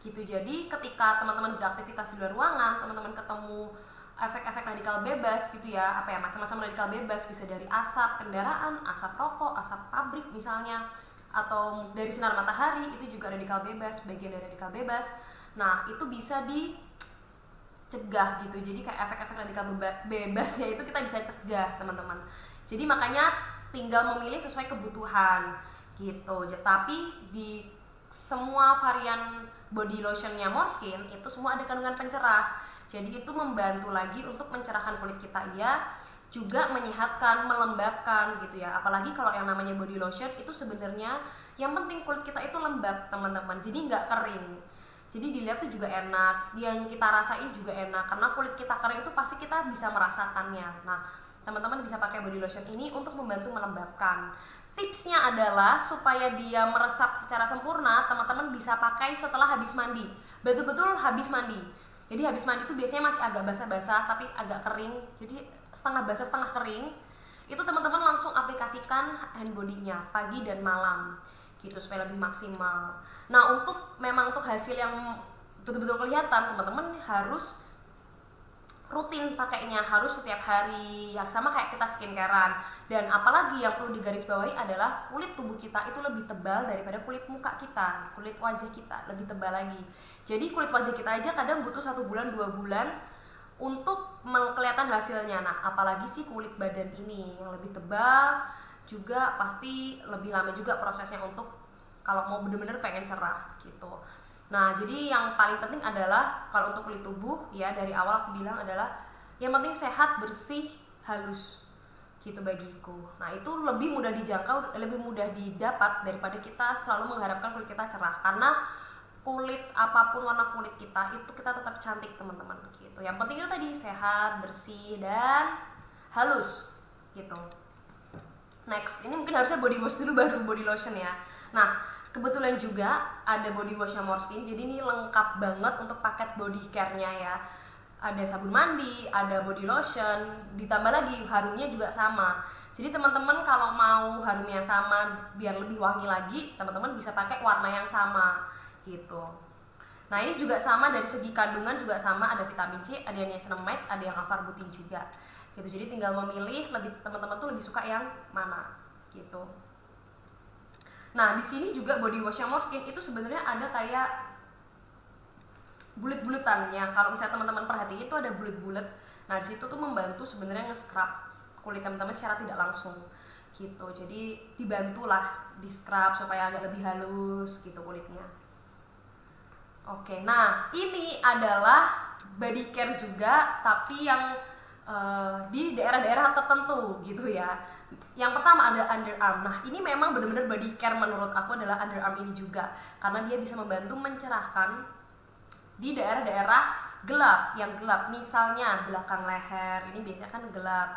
gitu. Jadi ketika teman-teman beraktivitas di luar ruangan, teman-teman ketemu efek-efek radikal bebas gitu ya, macam-macam radikal bebas, bisa dari asap kendaraan, asap rokok, asap pabrik misalnya, atau dari sinar matahari, itu juga radikal bebas, bagian dari radikal bebas. Nah itu bisa dicegah gitu. Jadi kayak efek-efek radikal bebasnya itu kita bisa cegah teman-teman. Jadi makanya tinggal memilih sesuai kebutuhan gitu. Tapi di semua varian body lotionnya Moreskin itu semua ada kandungan pencerah. Jadi itu membantu lagi untuk mencerahkan kulit kita, ya, juga menyehatkan, melembabkan gitu ya. Apalagi kalau yang namanya body lotion itu sebenarnya yang penting kulit kita itu lembab teman-teman, jadi nggak kering. Jadi dilihat tuh juga enak, yang kita rasain juga enak, karena kulit kita kering itu pasti kita bisa merasakannya. Nah teman-teman bisa pakai body lotion ini untuk membantu melembabkan. Tipsnya adalah supaya dia meresap secara sempurna, teman-teman bisa pakai setelah habis mandi, betul-betul habis mandi. Jadi habis mandi itu biasanya masih agak basah-basah tapi agak kering, jadi setengah basah setengah kering. Itu teman-teman langsung aplikasikan hand body-nya pagi dan malam gitu supaya lebih maksimal. Nah, untuk hasil yang betul-betul kelihatan, teman-teman harus rutin pakainya, harus setiap hari, yang sama kayak kita skincarean. Dan apalagi yang perlu digarisbawahi adalah kulit tubuh kita itu lebih tebal daripada kulit muka kita, kulit wajah kita lebih tebal lagi. Jadi kulit wajah kita aja kadang butuh 1 bulan 2 bulan untuk kelihatan hasilnya. Nah, apalagi sih kulit badan ini yang lebih tebal, juga pasti lebih lama juga prosesnya untuk kalau mau bener-bener pengen cerah gitu. Nah, jadi yang paling penting adalah kalau untuk kulit tubuh ya, dari awal aku bilang adalah yang penting sehat, bersih, halus gitu bagiku. Nah, itu lebih mudah dijangkau, lebih mudah didapat daripada kita selalu mengharapkan kulit kita cerah, karena kulit apapun warna kulit kita itu kita tetap cantik teman-teman gitu. Yang penting itu tadi sehat, bersih, dan halus gitu. Next, ini mungkin harusnya body wash dulu baru body lotion ya. Nah, kebetulan juga ada body washnya Moreskin, jadi ini lengkap banget untuk paket body care-nya ya. Ada sabun mandi, ada body lotion, ditambah lagi harumnya juga sama. Jadi teman-teman kalau mau harumnya sama biar lebih wangi lagi, teman-teman bisa pakai warna yang sama gitu. Nah, ini juga sama dari segi kandungan juga sama, ada vitamin C, ada yang niacinamide, ada yang alpha-arbutin juga gitu. Jadi tinggal memilih, teman-teman tuh lebih suka yang mana gitu. Nah, di sini juga body wash yang Moreskin itu sebenarnya ada kayak bulet-buletannya. Kalau misalnya teman-teman perhatiin itu ada bulet-bulet. Nah, di situ tuh membantu sebenarnya nge-scrub kulit teman-teman secara tidak langsung gitu. Jadi dibantulah di scrub supaya agak lebih halus gitu kulitnya. Oke, nah ini adalah body care juga, tapi yang di daerah-daerah tertentu gitu ya. Yang pertama ada underarm. Nah, ini memang benar-benar body care menurut aku adalah underarm ini juga, karena dia bisa membantu mencerahkan di daerah-daerah gelap, yang gelap, misalnya belakang leher, ini biasanya kan gelap,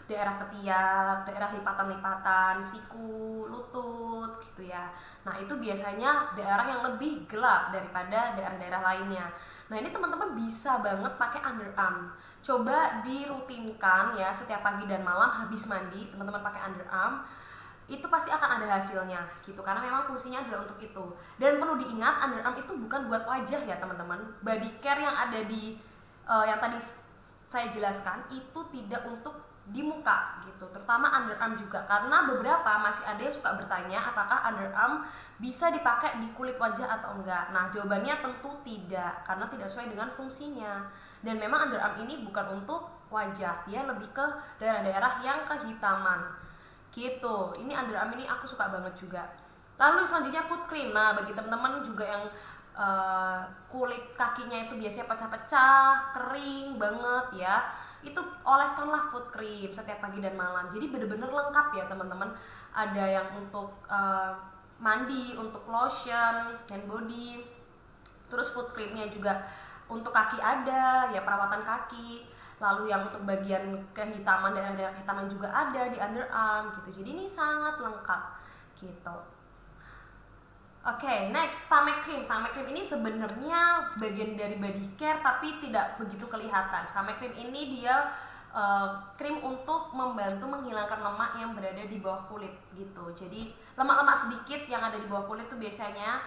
daerah ketiak, daerah lipatan-lipatan, siku, lutut gitu ya. Nah, itu biasanya daerah yang lebih gelap daripada daerah-daerah lainnya. Nah, ini teman-teman bisa banget pakai underarm. Coba dirutinkan ya, setiap pagi dan malam habis mandi teman-teman pakai underarm, itu pasti akan ada hasilnya gitu, karena memang fungsinya adalah untuk itu. Dan perlu diingat, underarm itu bukan buat wajah ya teman-teman. Body care yang ada di yang tadi saya jelaskan itu tidak untuk di muka gitu, terutama underarm juga, karena beberapa masih ada yang suka bertanya apakah underarm bisa dipakai di kulit wajah atau enggak. Nah, jawabannya tentu tidak, karena tidak sesuai dengan fungsinya. Dan memang underarm ini bukan untuk wajah, dia lebih ke daerah-daerah yang kehitaman gitu. Ini underarm ini aku suka banget juga. Lalu selanjutnya foot cream. Nah, bagi teman-teman juga yang kulit kakinya itu biasanya pecah-pecah, kering banget ya, itu oleskanlah foot cream setiap pagi dan malam. Jadi bener-bener lengkap ya teman-teman. Ada yang untuk mandi, untuk lotion, hand body, terus foot creamnya juga untuk kaki ada ya, perawatan kaki. Lalu yang untuk bagian kehitaman, daerah-daerah kehitaman juga ada di underarm gitu. Jadi ini sangat lengkap gitu. Oke, next, stomach cream. Stomach cream ini sebenarnya bagian dari body care tapi tidak begitu kelihatan. Stomach cream ini dia krim untuk membantu menghilangkan lemak yang berada di bawah kulit gitu. Jadi lemak-lemak sedikit yang ada di bawah kulit itu biasanya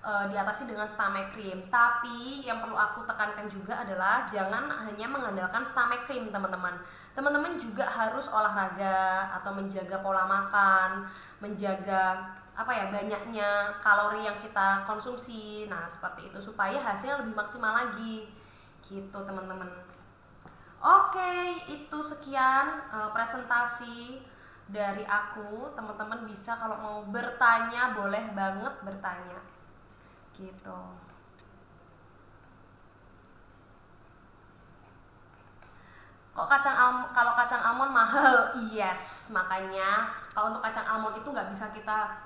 diatasi dengan stomach cream. Tapi yang perlu aku tekankan juga adalah jangan hanya mengandalkan stomach cream teman-teman. Teman-teman juga harus olahraga atau menjaga pola makan, menjaga banyaknya kalori yang kita konsumsi. Nah, seperti itu supaya hasilnya lebih maksimal lagi gitu teman-teman. Oke, itu sekian presentasi dari aku. Teman-teman bisa kalau mau bertanya boleh banget bertanya gitu. Kok kalau kacang almond mahal? Yes, makanya kalau untuk kacang almond itu nggak bisa kita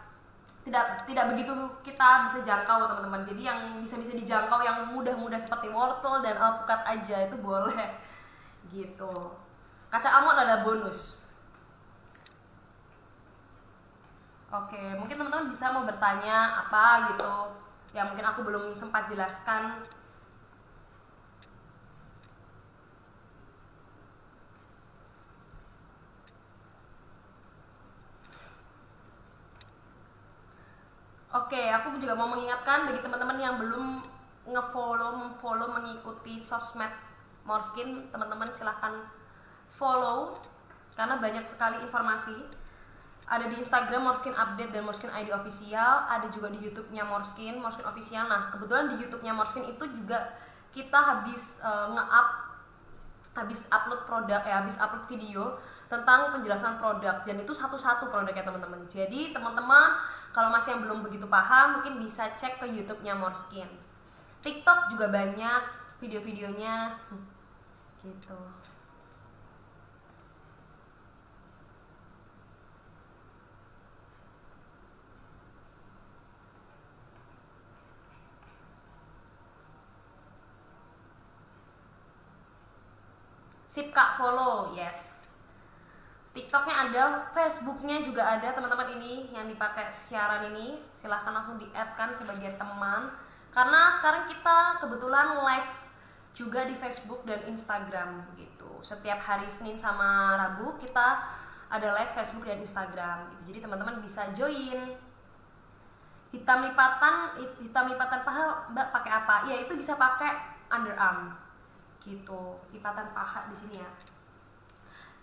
tidak begitu kita bisa jangkau teman-teman. Jadi yang bisa dijangkau yang mudah-mudah seperti wortel dan alpukat aja itu boleh gitu. Kacang almond ada bonus. Oke, mungkin teman-teman bisa mau bertanya apa gitu yang mungkin aku belum sempat jelaskan. Oke, aku juga mau mengingatkan bagi teman-teman yang belum nge-follow mengikuti sosmed Moreskin, teman-teman silahkan follow karena banyak sekali informasi. Ada di Instagram Moreskin Update dan Moreskin ID Official, ada juga di YouTube-nya Moreskin Official. Nah, kebetulan di YouTube-nya Moreskin itu juga kita habis habis upload video tentang penjelasan produk, dan itu satu-satu produknya teman-teman. Jadi teman-teman kalau masih yang belum begitu paham mungkin bisa cek ke YouTube-nya Moreskin. TikTok juga banyak video-videonya gitu. Sip Kak, follow, yes. TikToknya ada, Facebooknya juga ada teman-teman. Ini yang dipakai siaran ini silahkan langsung di-add kan sebagai teman, karena sekarang kita kebetulan live juga di Facebook dan Instagram gitu. Setiap hari Senin sama Rabu kita ada live Facebook dan Instagram gitu. Jadi teman-teman bisa join. Hitam lipatan paha Mbak pakai apa? Ya itu bisa pakai underarm gitu. Lipatan paha di sini ya,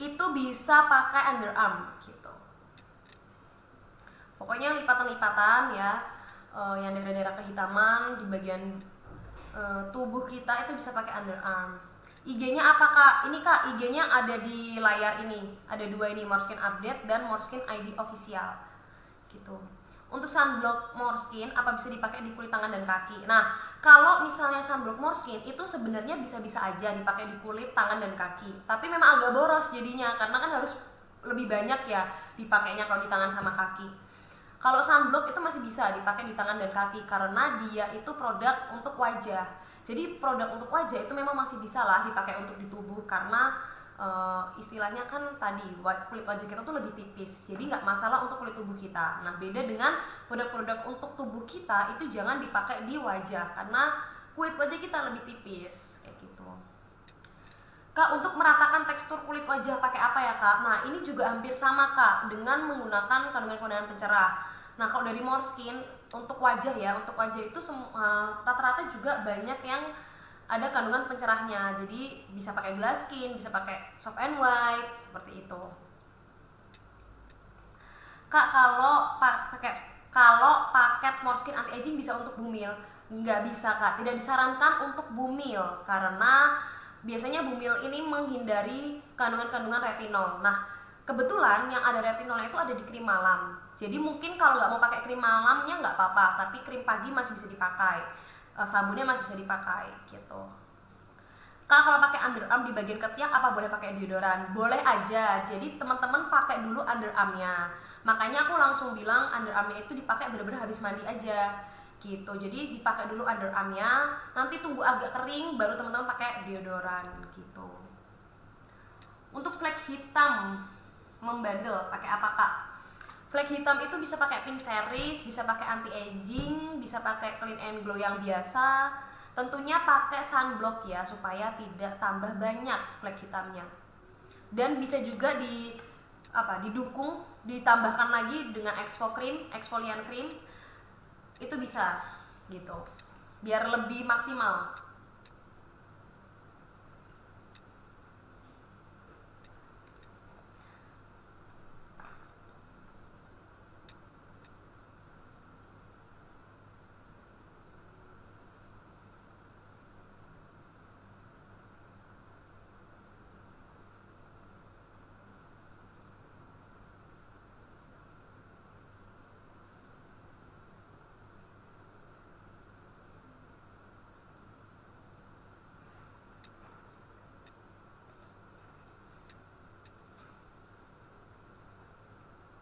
itu bisa pakai underarm gitu. Pokoknya lipatan-lipatan ya, yang daerah-daerah kehitaman di bagian tubuh kita itu bisa pakai underarm. IG-nya apa Kak? Ini Kak, IG-nya ada di layar ini. Ada dua ini, Moreskin Update dan Moreskin ID Official gitu. Untuk sunblock Moreskin apa bisa dipakai di kulit tangan dan kaki? Nah, kalau misalnya sunblock Moreskin itu sebenarnya bisa-bisa aja dipakai di kulit tangan dan kaki. Tapi memang agak boros jadinya, karena kan harus lebih banyak ya dipakainya kalau di tangan sama kaki. Kalau sunblock itu masih bisa dipakai di tangan dan kaki karena dia itu produk untuk wajah. Jadi produk untuk wajah itu memang masih bisa lah dipakai untuk di tubuh, karena istilahnya kan tadi kulit wajah kita tuh lebih tipis, jadi nggak masalah untuk kulit tubuh kita. Nah, beda dengan produk-produk untuk tubuh kita itu jangan dipakai di wajah karena kulit wajah kita lebih tipis kayak gitu. Kak, untuk meratakan tekstur kulit wajah pakai apa ya Kak? Nah, ini juga hampir sama Kak, dengan menggunakan kandungan-kandungan pencerah. Nah, kalau dari Moreskin untuk wajah ya, untuk wajah itu rata-rata juga banyak yang ada kandungan pencerahnya, jadi bisa pakai glass skin, bisa pakai soft and white seperti itu. Kak, kalau paket Moreskin anti aging bisa untuk bumil? Nggak bisa Kak, tidak disarankan untuk bumil karena biasanya bumil ini menghindari kandungan-kandungan retinol. Nah, kebetulan yang ada retinolnya itu ada di krim malam, jadi mungkin kalau nggak mau pakai krim malamnya nggak apa-apa, tapi krim pagi masih bisa dipakai. Sabunnya masih bisa dipakai gitu. Kak, kalau pakai underarm di bagian ketiak apa boleh pakai deodoran? Boleh aja. Jadi teman-teman pakai dulu underarmnya. Makanya aku langsung bilang underarmnya itu dipakai benar-benar habis mandi aja gitu. Jadi dipakai dulu underarmnya, nanti tunggu agak kering baru teman-teman pakai deodoran gitu. Untuk flek hitam membandel pakai apa Kak? Flek hitam itu bisa pakai pink series, bisa pakai anti aging, bisa pakai clean and glow yang biasa. Tentunya pakai sunblock ya supaya tidak tambah banyak flek hitamnya. Dan bisa juga didukung, ditambahkan lagi dengan exfoliant cream. Itu bisa gitu. Biar lebih maksimal.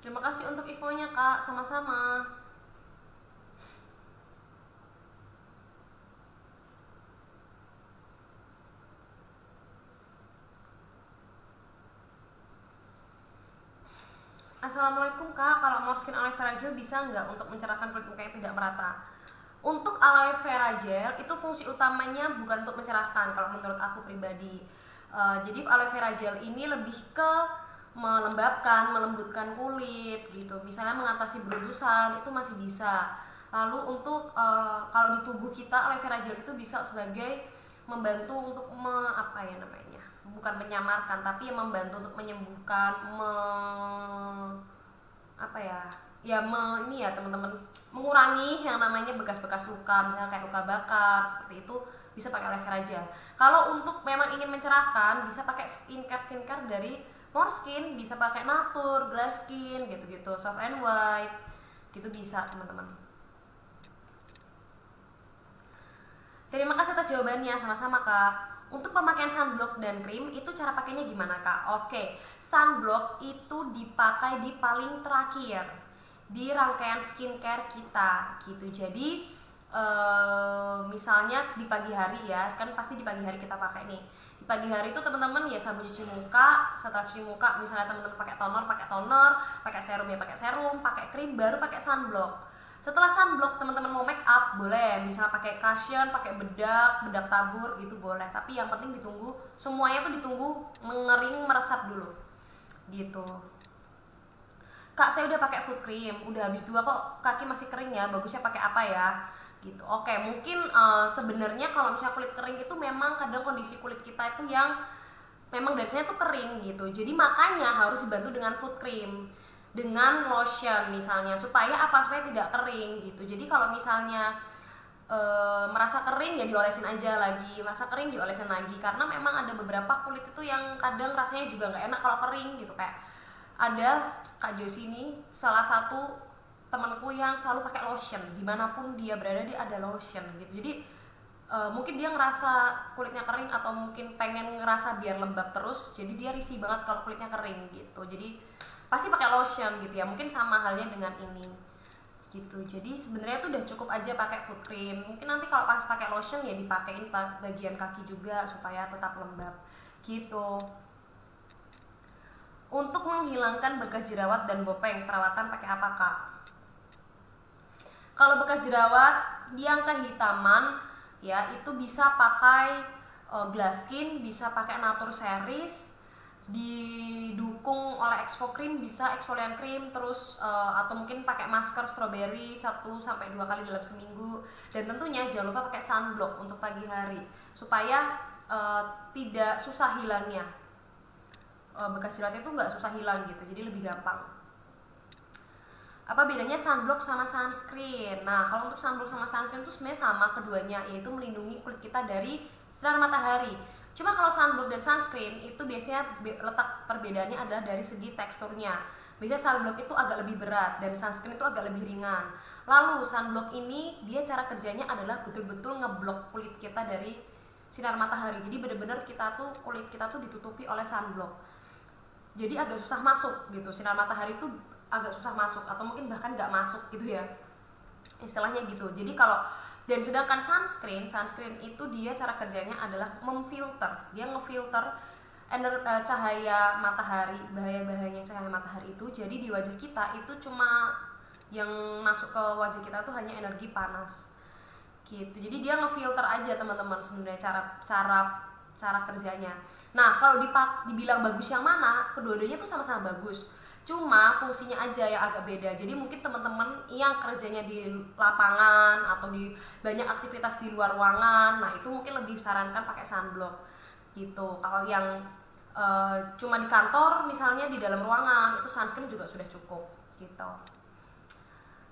Terima kasih untuk infonya Kak, sama-sama. Assalamualaikum Kak, kalau Moreskin aloe vera gel bisa nggak untuk mencerahkan kulit muka yang tidak merata? Untuk aloe vera gel itu fungsi utamanya bukan untuk mencerahkan kalau menurut aku pribadi. Jadi aloe vera gel ini lebih ke melembabkan, melembutkan kulit gitu. Misalnya mengatasi beruntusan itu masih bisa. Lalu untuk kalau di tubuh kita aloe vera gel itu bisa sebagai membantu untuk bukan menyamarkan tapi membantu untuk menyembuhkan ini ya teman-teman, mengurangi yang namanya bekas-bekas luka, misalnya kayak luka bakar seperti itu, bisa pakai aloe vera gel. Kalau untuk memang ingin mencerahkan bisa pakai skincare dari Morskin, bisa pakai Natur, Glass Skin gitu-gitu, Soft and White gitu bisa teman-teman. Terima kasih atas jawabannya, sama-sama Kak. Untuk pemakaian sunblock dan krim itu cara pakainya gimana Kak? Oke, sunblock itu dipakai di paling terakhir di rangkaian skincare kita gitu. Jadi misalnya di pagi hari ya, kan pasti di pagi hari kita pakai nih. Di pagi hari itu teman-teman ya sabun cuci muka, setelah cuci muka misalnya teman-teman pakai toner, pakai serum ya pakai serum, pakai krim, baru pakai sunblock. Setelah sunblock teman-teman mau make up boleh, misalnya pakai cushion, pakai bedak tabur gitu boleh. Tapi yang penting ditunggu semuanya tuh ditunggu mengering, meresap dulu. Gitu. Kak, saya udah pakai foot cream, udah habis 2 kok kaki masih kering ya. Bagusnya pakai apa ya? Gitu. Oke, mungkin sebenarnya kalau misalnya kulit kering itu memang kadang kondisi kulit kita itu yang memang dasarnya tuh kering gitu. Jadi makanya harus dibantu dengan foot cream, dengan lotion misalnya, supaya tidak kering gitu. Jadi kalau misalnya merasa kering ya diolesin aja lagi, merasa kering diolesin lagi, karena memang ada beberapa kulit itu yang kadang rasanya juga nggak enak kalau kering gitu. Kayak ada Kak Josi ini salah satu temanku yang selalu pakai lotion, dimanapun dia berada dia ada lotion gitu. Jadi mungkin dia ngerasa kulitnya kering atau mungkin pengen ngerasa biar lembab terus, jadi dia risih banget kalau kulitnya kering gitu. Jadi pasti pakai lotion gitu ya. Mungkin sama halnya dengan ini gitu. Jadi sebenarnya tuh udah cukup aja pakai foot cream. Mungkin nanti kalau pas pakai lotion ya dipakein bagian kaki juga supaya tetap lembab gitu. Untuk menghilangkan bekas jerawat dan bopeng, perawatan pakai apa Kak? Kalau bekas jerawat yang kehitaman ya itu bisa pakai Glass Skin, bisa pakai Natur Series, didukung oleh Exfo Cream, bisa exfoliant cream, terus atau mungkin pakai masker strawberry 1-2 kali dalam seminggu. Dan tentunya jangan lupa pakai sunblock untuk pagi hari supaya tidak susah hilangnya. Bekas jerawatnya itu nggak susah hilang gitu, jadi lebih gampang. Apa bedanya sunblock sama sunscreen? Nah, kalau untuk sunblock sama sunscreen itu sebenarnya sama keduanya, yaitu melindungi kulit kita dari sinar matahari. Cuma kalau sunblock dan sunscreen itu biasanya letak perbedaannya adalah dari segi teksturnya. Biasanya sunblock itu agak lebih berat dan sunscreen itu agak lebih ringan. Lalu sunblock ini dia cara kerjanya adalah betul-betul ngeblok kulit kita dari sinar matahari. Jadi benar-benar kulit kita tuh ditutupi oleh sunblock. Jadi agak susah masuk gitu, sinar matahari itu agak susah masuk atau mungkin bahkan nggak masuk gitu ya, istilahnya gitu. Jadi sedangkan sunscreen itu dia cara kerjanya adalah memfilter, dia ngefilter cahaya matahari, bahaya-bahayanya cahaya matahari itu. Jadi di wajah kita itu cuma yang masuk ke wajah kita tuh hanya energi panas gitu. Jadi dia ngefilter aja teman-teman sebenarnya cara kerjanya. Nah, kalau dibilang bagus yang mana, kedua-duanya tuh sama-sama bagus. Cuma fungsinya aja yang agak beda. Jadi mungkin teman-teman yang kerjanya di lapangan atau di banyak aktivitas di luar ruangan, nah itu mungkin lebih disarankan pakai sunblock gitu. Kalau yang cuma di kantor misalnya di dalam ruangan, itu sunscreen juga sudah cukup gitu.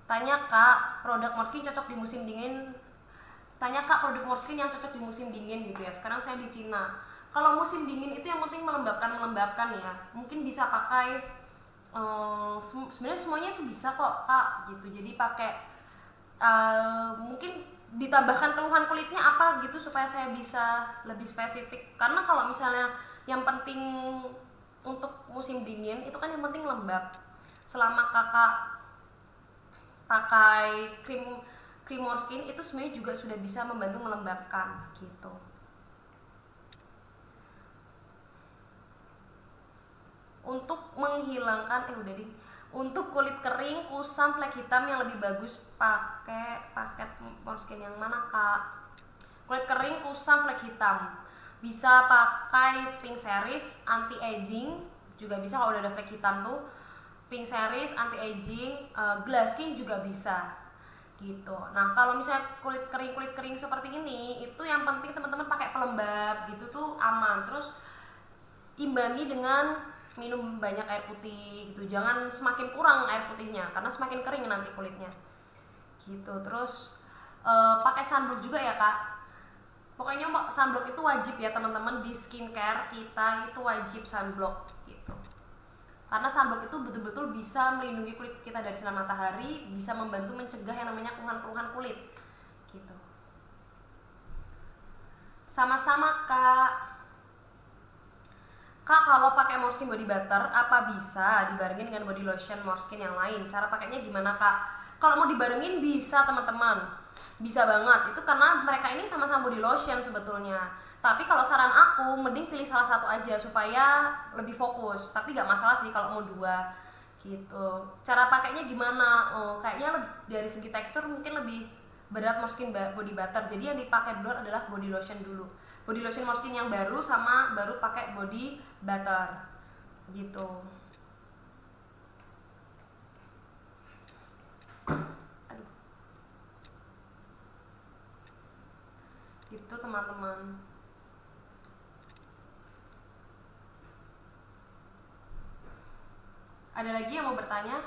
Tanya Kak, produk Morskin cocok di musim dingin. Tanya Kak, produk Morskin yang cocok di musim dingin gitu ya. Sekarang saya di Cina. Kalau musim dingin itu yang penting melembabkan ya. Mungkin bisa pakai sebenarnya semuanya itu bisa kok Kak gitu. Jadi pakai mungkin ditambahkan keluhan kulitnya apa gitu supaya saya bisa lebih spesifik. Karena kalau misalnya yang penting untuk musim dingin itu kan yang penting lembab. Selama Kakak pakai krim Morskin itu sebenarnya juga sudah bisa membantu melembabkan gitu. Untuk menghilangkan untuk kulit kering, kusam, flek hitam yang lebih bagus pakai paket Morskin yang mana Kak? Kulit kering, kusam, flek hitam bisa pakai Pink Series anti aging, juga bisa kalau udah ada flek hitam tuh. Pink Series anti aging, Glass Skin juga bisa gitu. Nah kalau misalnya kulit kering seperti ini, itu yang penting teman-teman pakai pelembab gitu tuh aman. Terus imbangi dengan minum banyak air putih gitu, jangan semakin kurang air putihnya karena semakin kering nanti kulitnya gitu. Terus pakai sunblock juga ya kak. Pokoknya sunblock itu wajib ya teman-teman, di skincare kita itu wajib sunblock gitu. Karena sunblock itu betul-betul bisa melindungi kulit kita dari sinar matahari, bisa membantu mencegah yang namanya keluhan-keluhan kulit gitu. Sama-sama kak. Kak, kalau pakai Moreskin body butter apa bisa dibarengin dengan body lotion Moreskin yang lain? Cara pakainya gimana kak? Kalau mau dibarengin bisa teman-teman, bisa banget. Itu karena mereka ini sama-sama body lotion sebetulnya. Tapi kalau saran aku, mending pilih salah satu aja supaya lebih fokus. Tapi gak masalah sih kalau mau dua gitu. Cara pakainya gimana? Kayaknya dari segi tekstur mungkin lebih berat Moreskin body butter. Jadi yang dipakai dulu adalah body lotion dulu. Body lotion Moreskin yang baru sama baru pakai body butter gitu. Aduh. Gitu teman-teman. Ada lagi yang mau bertanya?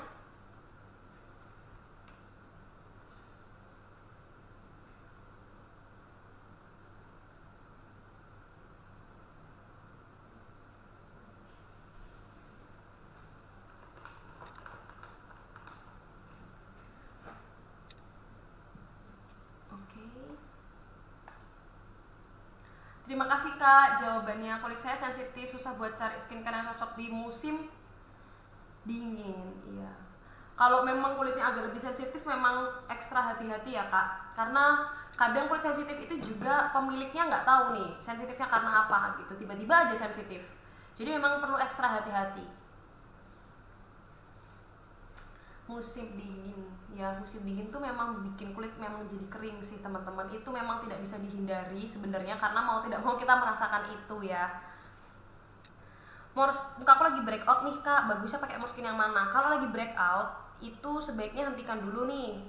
Terima kasih kak jawabannya. Kulit saya sensitif, susah buat cari skincare yang cocok di musim dingin. Iya. Kalau memang kulitnya agak lebih sensitif, memang ekstra hati-hati ya kak. Karena kadang kulit sensitif itu juga pemiliknya nggak tahu nih sensitifnya karena apa gitu. Tiba-tiba aja sensitif. Jadi memang perlu ekstra hati-hati. Musim dingin ya, musim dingin tuh memang bikin kulit memang jadi kering sih teman-teman. Itu memang tidak bisa dihindari sebenarnya, karena mau tidak mau kita merasakan itu ya. Muka aku lagi breakout nih kak, bagusnya pakai Moreskin yang mana? Kalau lagi breakout itu sebaiknya hentikan dulu nih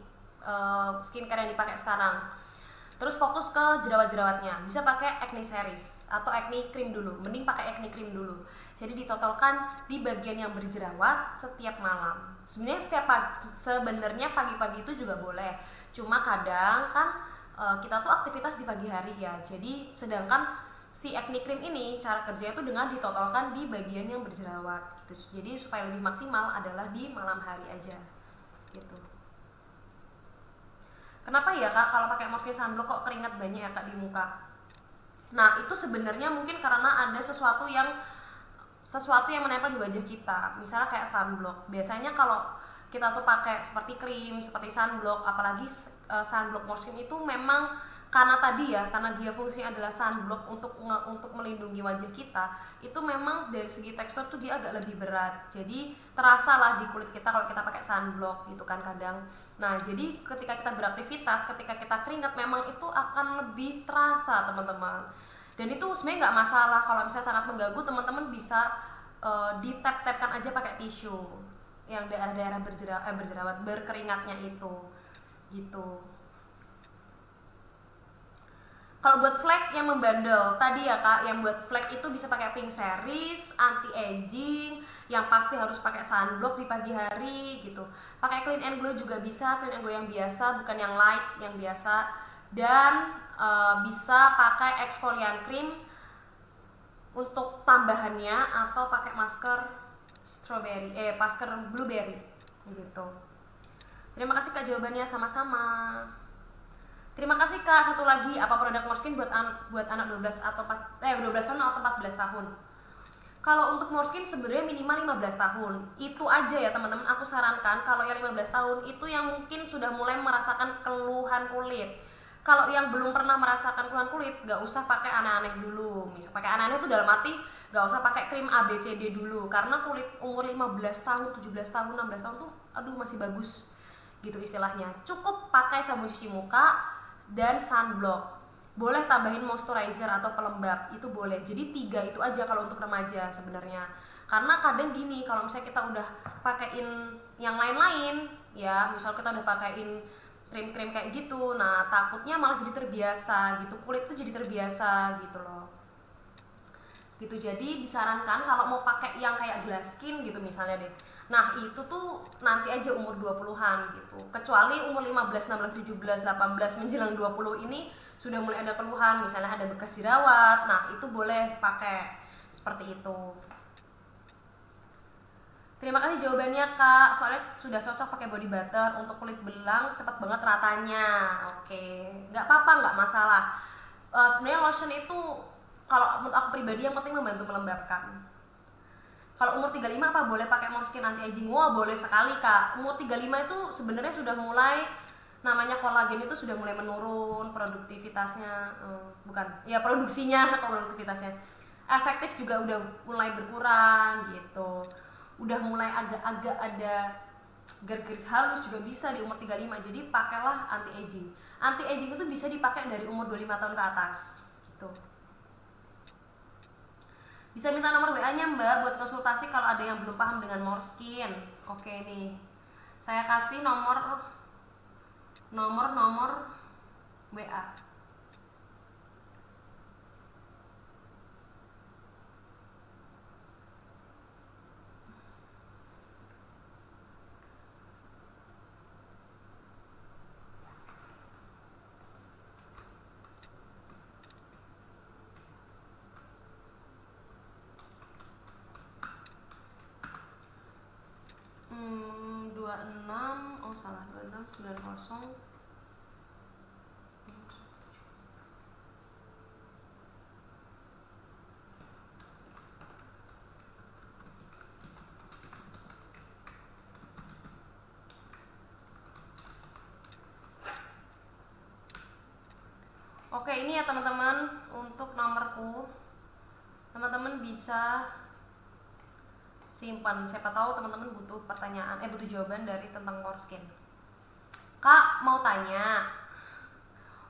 skincare yang dipakai sekarang. Terus fokus ke jerawat-jerawatnya. Bisa pakai acne series atau acne cream dulu. Mending pakai acne cream dulu. Jadi ditotolkan di bagian yang berjerawat setiap malam. Sebenarnya pagi-pagi itu juga boleh. Cuma kadang kan kita tuh aktivitas di pagi hari ya. Jadi sedangkan si acne cream ini cara kerjanya itu dengan ditotolkan di bagian yang berjerawat gitu. Jadi supaya lebih maksimal adalah di malam hari aja gitu. Kenapa ya kak kalau pakai Moreskin sunblock kok keringat banyak ya kak di muka? Nah itu sebenarnya mungkin karena ada sesuatu yang menempel di wajah kita. Misalnya kayak sunblock. Biasanya kalau kita tuh pakai seperti krim, seperti sunblock, apalagi sunblock Moreskin itu memang karena tadi ya, karena dia fungsinya adalah sunblock untuk melindungi wajah kita, itu memang dari segi tekstur tuh dia agak lebih berat. Jadi terasa lah di kulit kita kalau kita pakai sunblock gitu kan kadang. Nah jadi ketika kita beraktivitas, ketika kita keringat, memang itu akan lebih terasa teman-teman. Dan itu sebenarnya nggak masalah. Kalau misalnya sangat mengganggu, teman-teman bisa ditap-tapkan aja pakai tisu yang daerah-daerah berjerawat berkeringatnya itu gitu. Kalau buat flek yang membandel tadi ya kak, yang buat flek itu bisa pakai pink series, anti aging, yang pasti harus pakai sunblock di pagi hari gitu. Pakai clean and glow juga bisa, clean and glow yang biasa, bukan yang light, yang biasa. Dan bisa pakai exfoliant cream untuk tambahannya, atau pakai masker masker blueberry gitu. Terima kasih kak jawabannya, sama-sama. Terima kasih kak. Satu lagi, apa produk Moreskin buat anak 12 tahun atau 14 tahun? Kalau untuk Moreskin sebenarnya minimal 15 tahun. Itu aja ya teman-teman, aku sarankan kalau yang 15 tahun itu yang mungkin sudah mulai merasakan keluhan kulit. Kalau yang belum pernah merasakan keluhan kulit, gak usah pakai aneh-aneh dulu. Misal pakai aneh-aneh itu dalam arti gak usah pakai krim ABCD dulu, karena kulit umur 15 tahun, 17 tahun, 16 tahun tuh aduh masih bagus gitu istilahnya. Cukup pakai sabun cuci muka dan sunblock. Boleh tambahin moisturizer atau pelembab, itu boleh. Jadi 3 itu aja kalau untuk remaja sebenarnya. Karena kadang gini, kalau misalnya kita udah pakein yang lain-lain ya, misal kita udah pakein krim-krim kayak gitu. Nah takutnya malah jadi terbiasa gitu, kulit tuh jadi terbiasa gitu loh gitu. Jadi disarankan kalau mau pakai yang kayak glass skin gitu misalnya deh, nah itu tuh nanti aja umur 20-an gitu, kecuali umur 15, 16, 17, 18 menjelang 20 ini sudah mulai ada keluhan, misalnya ada bekas jerawat, nah itu boleh pakai seperti itu. Terima kasih jawabannya Kak, soalnya sudah cocok pakai body butter untuk kulit belang, cepat banget ratanya. Oke, nggak apa-apa, nggak masalah. Sebenarnya lotion itu kalau menurut aku pribadi yang penting membantu melembabkan. Kalau umur 35 apa boleh pakai Morskin anti aging? Wah, boleh sekali Kak. Umur 35 itu sebenarnya sudah mulai namanya kolagen itu sudah mulai menurun produktivitasnya, bukan, ya produksinya atau produktivitasnya. Efektif juga udah mulai berkurang gitu. Udah mulai agak-agak ada garis-garis halus juga bisa di umur 35. Jadi pakailah anti aging. Anti aging itu bisa dipakai dari umur 25 tahun ke atas gitu. Bisa minta nomor WA-nya Mbak buat konsultasi kalau ada yang belum paham dengan Morskin. Oke nih, saya kasih nomor WA. Hmm, 26, oh salah, 2690. Oke, ini ya teman-teman untuk nomorku. Teman-teman bisa simpan, siapa tahu teman-teman butuh pertanyaan, butuh jawaban dari tentang Morskin. Kak, mau tanya,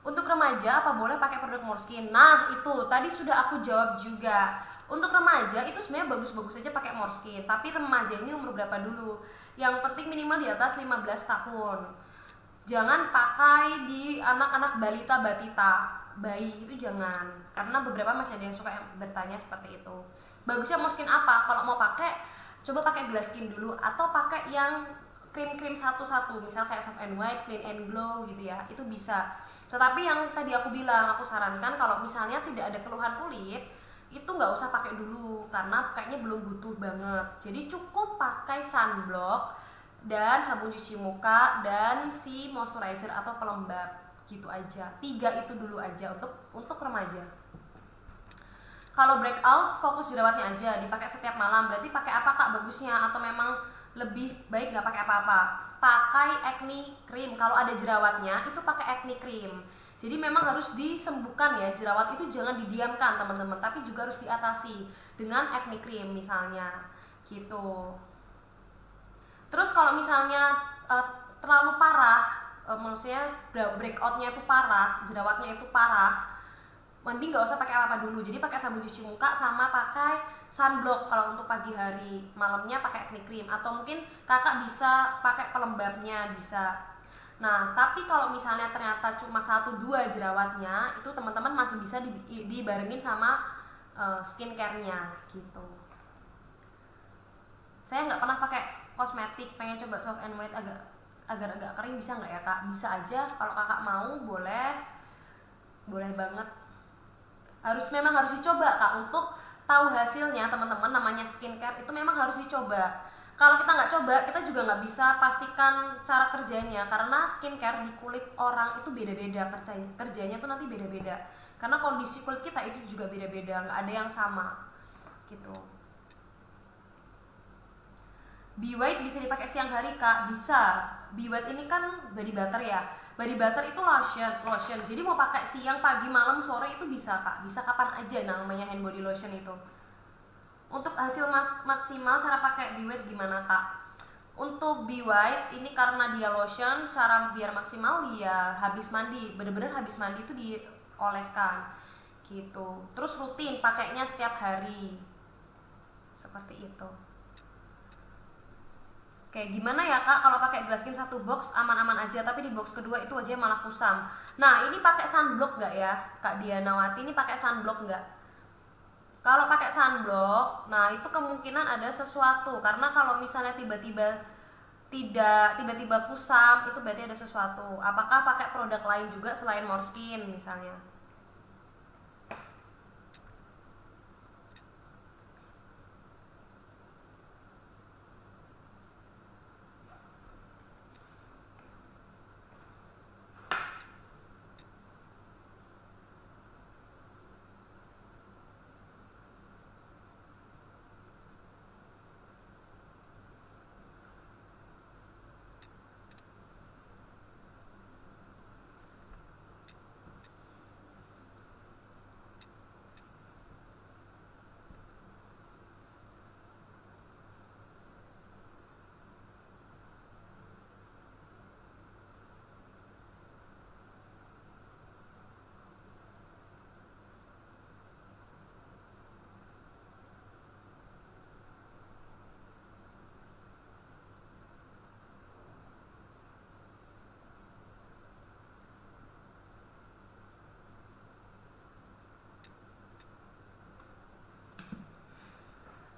untuk remaja apa boleh pakai produk Morskin? Nah, itu tadi sudah aku jawab juga. Untuk remaja itu sebenarnya bagus-bagus aja pakai Morskin, tapi remaja ini umur berapa dulu? Yang penting minimal di atas 15 tahun. Jangan pakai di anak-anak balita batita, bayi itu jangan, karena beberapa masih ada yang suka bertanya seperti itu. Bagusnya Morskin apa? Kalau mau pakai, coba pakai glass skin dulu atau pakai yang krim-krim satu-satu, misal kayak Soft and White, Clean and Glow gitu ya, itu bisa. Tetapi yang tadi aku bilang, aku sarankan kalau misalnya tidak ada keluhan kulit, itu nggak usah pakai dulu karena kayaknya belum butuh banget. Jadi cukup pakai sunblock dan sabun cuci muka dan si moisturizer atau pelembab gitu aja. 3 itu dulu aja untuk remaja. Kalau breakout fokus jerawatnya aja, dipakai setiap malam. Berarti pakai apa Kak bagusnya? Atau memang lebih baik nggak pakai apa-apa? Pakai acne cream. Kalau ada jerawatnya itu pakai acne cream. Jadi memang harus disembuhkan ya, jerawat itu jangan didiamkan teman-teman, tapi juga harus diatasi dengan acne cream misalnya gitu. Terus kalau misalnya terlalu parah, maksudnya breakoutnya itu parah, jerawatnya itu parah, mending nggak usah pakai apa-apa dulu. Jadi pakai sabun cuci muka sama pakai sunblock kalau untuk pagi hari. Malamnya pakai acne cream atau mungkin kakak bisa pakai pelembabnya bisa. Nah tapi kalau misalnya ternyata cuma 1-2 jerawatnya, itu teman-teman masih bisa dibarengin sama skincare-nya gitu. Saya nggak pernah pakai kosmetik, pengen coba Soft and White agar agak kering, bisa nggak ya Kak? Bisa aja, kalau kakak mau boleh banget. Memang harus dicoba Kak, untuk tahu hasilnya teman-teman. Namanya skincare itu memang harus dicoba. Kalau kita nggak coba, kita juga nggak bisa pastikan cara kerjanya, karena skincare di kulit orang itu beda-beda, kerjanya tuh nanti beda-beda, karena kondisi kulit kita itu juga beda-beda, nggak ada yang sama gitu. Be White bisa dipakai siang hari Kak? Bisa. Be White ini kan body butter ya. Body butter itu lotion. Jadi mau pakai siang, pagi, malam, sore itu bisa Kak. Bisa kapan aja namanya hand body lotion itu. Untuk hasil maksimal cara pakai Be White gimana Kak? Untuk Be White ini karena dia lotion, cara biar maksimal ya habis mandi. Bener-bener habis mandi itu dioleskan gitu. Terus rutin pakainya setiap hari. Seperti itu. Kayak gimana ya kak kalau pakai Glaskin satu box aman-aman aja, tapi di box kedua itu wajahnya malah kusam. Nah ini pakai sunblock nggak ya Kak Dianawati, ini pakai sunblock nggak? Kalau pakai sunblock, nah itu kemungkinan ada sesuatu, karena kalau misalnya tiba-tiba kusam itu berarti ada sesuatu. Apakah pakai produk lain juga selain Morskin misalnya?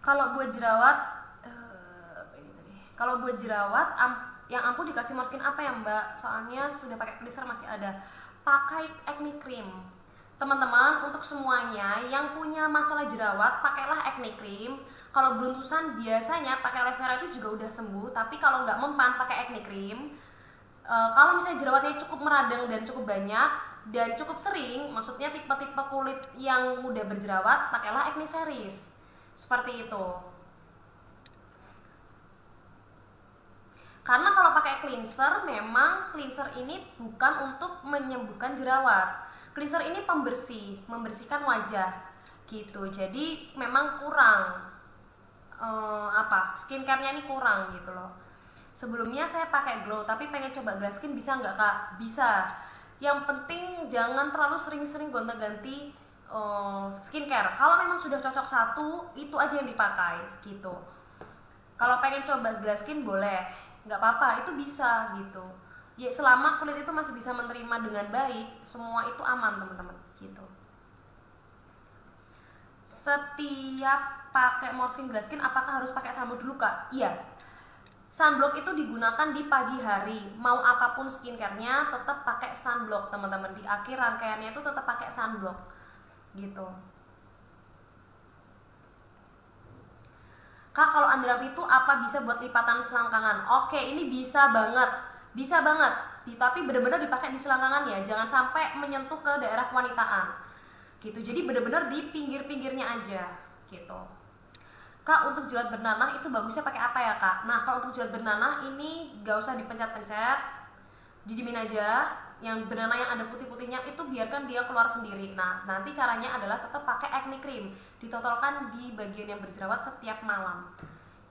Kalau buat jerawat, apa ini tadi? Kalau buat jerawat, yang ampuh dikasih Morskin apa ya Mbak? Soalnya sudah pakai cleanser masih ada. Pakai acne cream. Teman-teman, untuk semuanya yang punya masalah jerawat, pakailah acne cream. Kalau beruntusan biasanya pakai aloe vera itu juga udah sembuh, tapi kalau nggak mempan pakai acne cream. Kalau misalnya jerawatnya cukup meradang dan cukup banyak dan cukup sering, maksudnya tipe-tipe kulit yang mudah berjerawat, pakailah acne series. Seperti itu. Karena kalau pakai cleanser, memang cleanser ini bukan untuk menyembuhkan jerawat. Cleanser ini pembersih, membersihkan wajah gitu. Jadi memang kurang skincare-nya ini kurang gitu loh. Sebelumnya saya pakai Glow, tapi pengen coba Glaskin, bisa nggak kak? Bisa. Yang penting jangan terlalu sering-sering gonta-ganti skincare. Kalau memang sudah cocok satu, itu aja yang dipakai gitu. Kalau pengen coba Glaskin boleh, nggak apa-apa, itu bisa gitu. Ya selama kulit itu masih bisa menerima dengan baik, semua itu aman teman-teman gitu. Setiap pakai Morskin Glaskin apakah harus pakai sunblock dulu kak? Iya. Sunblock itu digunakan di pagi hari. Mau apapun skincare-nya tetap pakai sunblock teman-teman. Di akhir rangkaiannya itu tetap pakai sunblock gitu. Kak, kalau underarm itu apa bisa buat lipatan selangkangan? Oke, ini bisa banget. Bisa banget. Tapi benar-benar dipakai di selangkangan ya. Jangan sampai menyentuh ke daerah kewanitaan. Gitu. Jadi benar-benar di pinggir-pinggirnya aja gitu. Kak, untuk jerawat bernanah itu bagusnya pakai apa ya kak? Nah, kalau untuk jerawat bernanah ini gak usah dipencet-pencet, didiemin aja. Yang bernanah yang ada putih-putihnya itu biarkan dia keluar sendiri. Nah, nanti caranya adalah tetap pakai acne cream, ditotolkan di bagian yang berjerawat setiap malam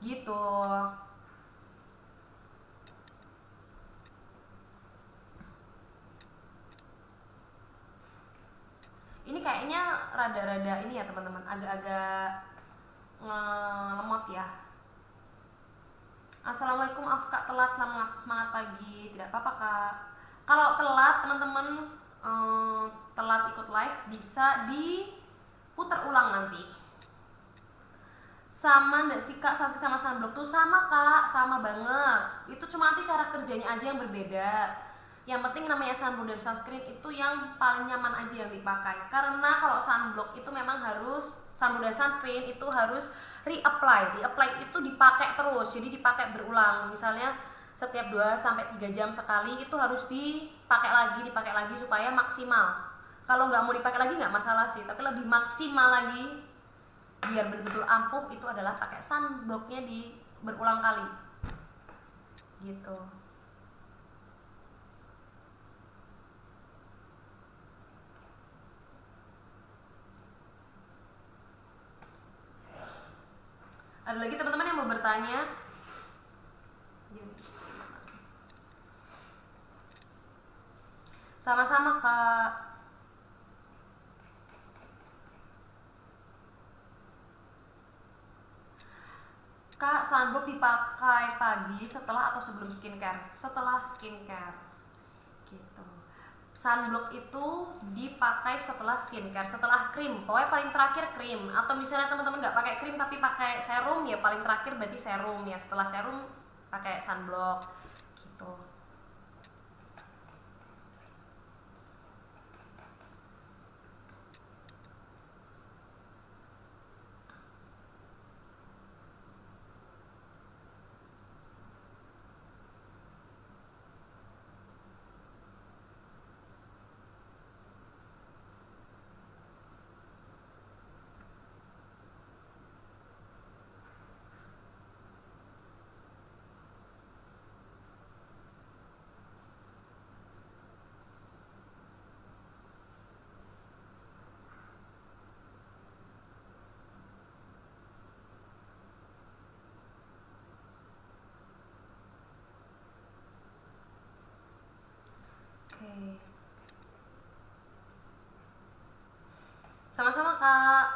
gitu. Ini kayaknya rada-rada ini ya teman-teman, agak-agak lemot ya. Assalamualaikum, maaf kak telat, semangat pagi. Tidak apa-apa kak. Kalau telat teman-teman, telat ikut live bisa diputar ulang nanti. Sama ndak sih kak sama sunblock tuh? Sama kak, sama banget. Itu cuma nanti cara kerjanya aja yang berbeda. Yang penting namanya sunblock dan sunscreen itu yang paling nyaman aja yang dipakai. Karena kalau sunblock itu memang harus, sunblock dan sunscreen itu harus reapply. Reapply itu dipakai terus, jadi dipakai berulang. Misalnya setiap 2-3 jam sekali itu harus dipakai lagi supaya maksimal. Kalau nggak mau dipakai lagi nggak masalah sih, tapi lebih maksimal lagi biar betul-betul ampuh itu adalah pakai sunblocknya di berulang kali gitu. Ada lagi teman-teman yang mau bertanya? Sama-sama kak. Kak, sunblock dipakai pagi setelah atau sebelum skincare? Setelah skincare gitu. Sunblock itu dipakai setelah skincare, setelah krim, pokoknya paling terakhir krim. Atau misalnya teman-teman nggak pakai krim tapi pakai serum, ya paling terakhir berarti serum, ya setelah serum pakai sunblock gitu. Oke. Sama-sama Kak.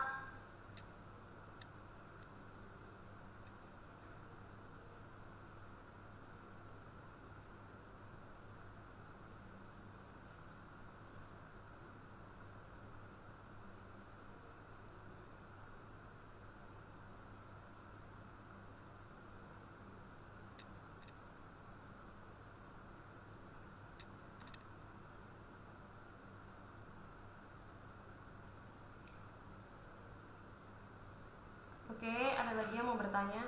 Oke, ada lagi yang mau bertanya?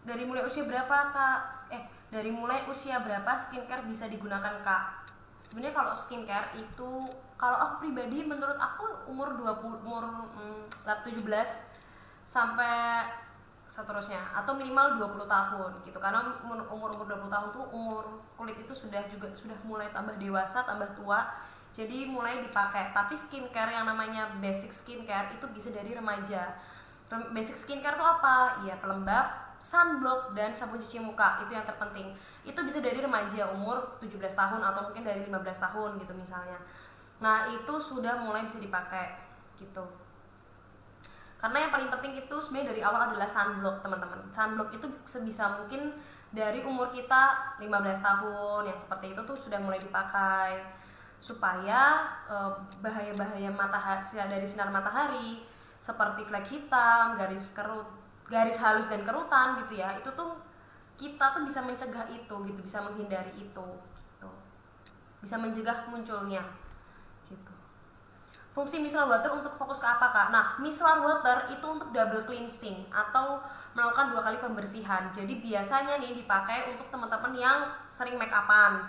Dari mulai usia berapa Kak? Dari mulai usia berapa skincare bisa digunakan Kak? Sebenarnya kalau skincare itu, kalau aku pribadi, menurut aku umur 20, umur 17 sampai seterusnya, atau minimal 20 tahun gitu. Karena umur 20 tahun tuh umur kulit itu sudah mulai tambah dewasa, tambah tua. Jadi mulai dipakai. Tapi skincare yang namanya basic skincare itu bisa dari remaja. Basic skincare tuh apa? Ya pelembab, sunblock, dan sabun cuci muka. Itu yang terpenting. Itu bisa dari remaja umur 17 tahun atau mungkin dari 15 tahun gitu misalnya. Nah, itu sudah mulai bisa dipakai gitu. Karena yang paling penting itu sebenarnya dari awal adalah sunblock, teman-teman. Sunblock itu sebisa mungkin dari umur kita 15 tahun yang seperti itu tuh sudah mulai dipakai supaya bahaya-bahaya matahari dari sinar matahari seperti flek hitam, garis halus dan kerutan gitu ya, itu tuh kita tuh bisa mencegah itu gitu, bisa menghindari itu gitu. Bisa mencegah munculnya gitu. Fungsi micellar water untuk fokus ke apa Kak? Nah, micellar water itu untuk double cleansing atau melakukan 2 kali pembersihan. Jadi biasanya nih dipakai untuk teman-teman yang sering make upan,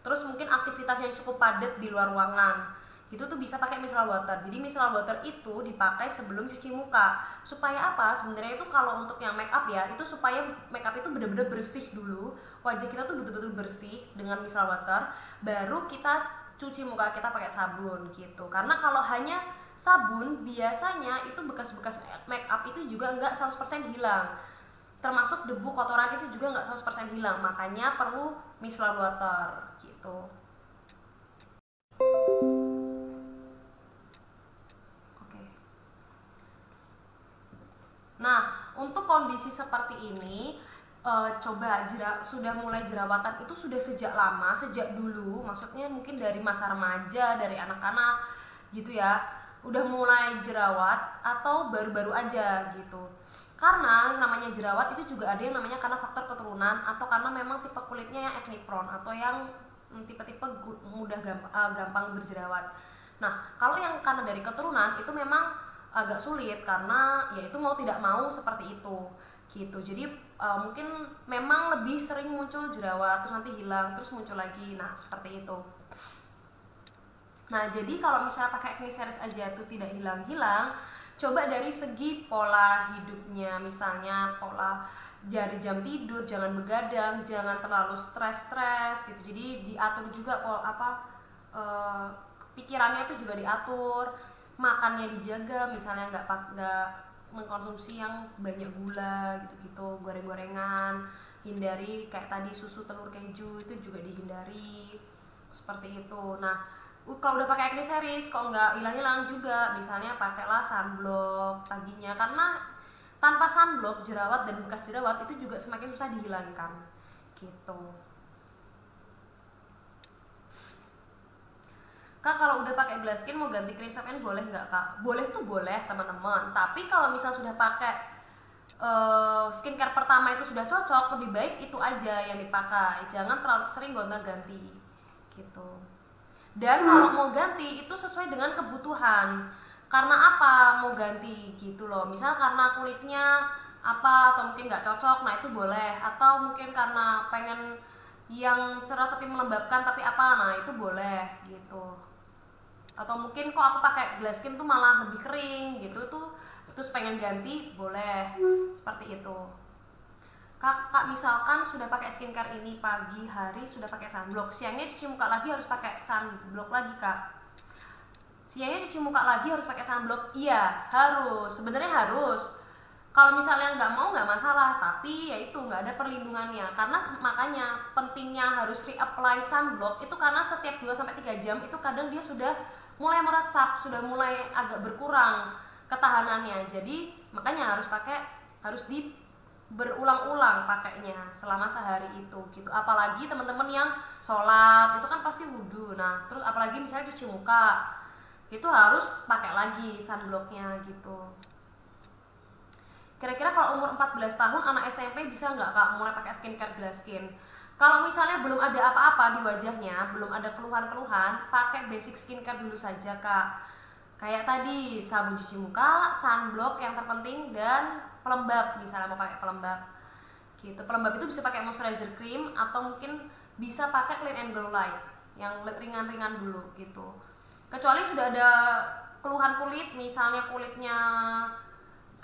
terus mungkin aktivitas yang cukup padat di luar ruangan, itu tuh bisa pakai micellar water. Jadi micellar water itu dipakai sebelum cuci muka. Supaya apa? Sebenarnya itu kalau untuk yang make up ya, itu supaya make up itu benar-benar bersih dulu. Wajah kita tuh betul-betul bersih dengan micellar water, baru kita cuci muka kita pakai sabun gitu. Karena kalau hanya sabun, biasanya itu bekas-bekas make up itu juga nggak 100% hilang. Termasuk debu kotoran itu juga nggak 100% hilang. Makanya perlu micellar water gitu. Oke. Nah, untuk kondisi seperti ini, coba sudah mulai jerawatan itu sudah sejak lama, sejak dulu, maksudnya mungkin dari masa remaja, dari anak-anak gitu ya, udah mulai jerawat atau baru-baru aja gitu. Karena namanya jerawat itu juga ada yang namanya karena faktor keturunan atau karena memang tipe kulitnya yang acne prone atau yang tipe-tipe mudah gampang berjerawat. Nah, kalau yang karena dari keturunan itu memang agak sulit karena ya itu mau tidak mau seperti itu gitu. Jadi mungkin memang lebih sering muncul jerawat terus nanti hilang terus muncul lagi. Nah, seperti itu. Nah, jadi kalau misalnya pakai acne series aja tuh tidak hilang-hilang, coba dari segi pola hidupnya, misalnya pola dari jam tidur, jangan begadang, jangan terlalu stres gitu. Jadi diatur juga pikirannya itu juga diatur, makannya dijaga, misalnya nggak mengkonsumsi yang banyak gula gitu-gitu, goreng-gorengan, hindari kayak tadi susu, telur, keju itu juga dihindari seperti itu. Nah, Kalau udah pakai acne series kok nggak hilang-hilang juga, misalnya pakailah sunblock paginya, karena tanpa sunblock jerawat dan bekas jerawat itu juga semakin susah dihilangkan gitu. Kak, kalau udah pakai glass skin mau ganti krim sampean boleh nggak kak? Boleh tuh boleh teman-teman, tapi kalau misal sudah pakai skincare pertama itu sudah cocok, lebih baik itu aja yang dipakai, jangan terlalu sering gonta-ganti gitu. Dan kalau mau ganti itu sesuai dengan kebutuhan. Karena apa mau ganti gitu loh. Misal karena kulitnya apa atau mungkin nggak cocok, nah itu boleh. Atau mungkin karena pengen yang cerah tapi melembabkan tapi apa, nah itu boleh gitu. Atau mungkin kok aku pakai glass skin tuh malah lebih kering gitu, terus pengen ganti boleh seperti itu. Kak, misalkan sudah pakai skincare ini pagi hari sudah pakai sunblock, siangnya cuci muka lagi harus pakai sunblock lagi kak? Siangnya cuci muka lagi harus pakai sunblock? Iya harus, sebenarnya harus. Kalau misalnya nggak mau nggak masalah, tapi ya itu nggak ada perlindungannya. Karena makanya pentingnya harus reapply sunblock itu karena setiap 2-3 jam itu kadang dia sudah mulai meresap, sudah mulai agak berkurang ketahanannya. Jadi makanya harus berulang-ulang pakainya selama sehari itu gitu. Apalagi teman-teman yang sholat itu kan pasti wudhu, nah terus apalagi misalnya cuci muka itu harus pakai lagi sunblocknya gitu. Kira-kira kalau umur 14 tahun anak SMP bisa nggak kak mulai pakai skincare glass skin? Kalau misalnya belum ada apa-apa di wajahnya, belum ada keluhan-keluhan, pakai basic skincare dulu saja kak. Kayak tadi sabun cuci muka, sunblock yang terpenting, dan pelembab, misalnya mau pakai pelembab gitu. Pelembab itu bisa pakai moisturizer cream atau mungkin bisa pakai clean and glow light yang ringan-ringan dulu gitu. Kecuali sudah ada keluhan kulit, misalnya kulitnya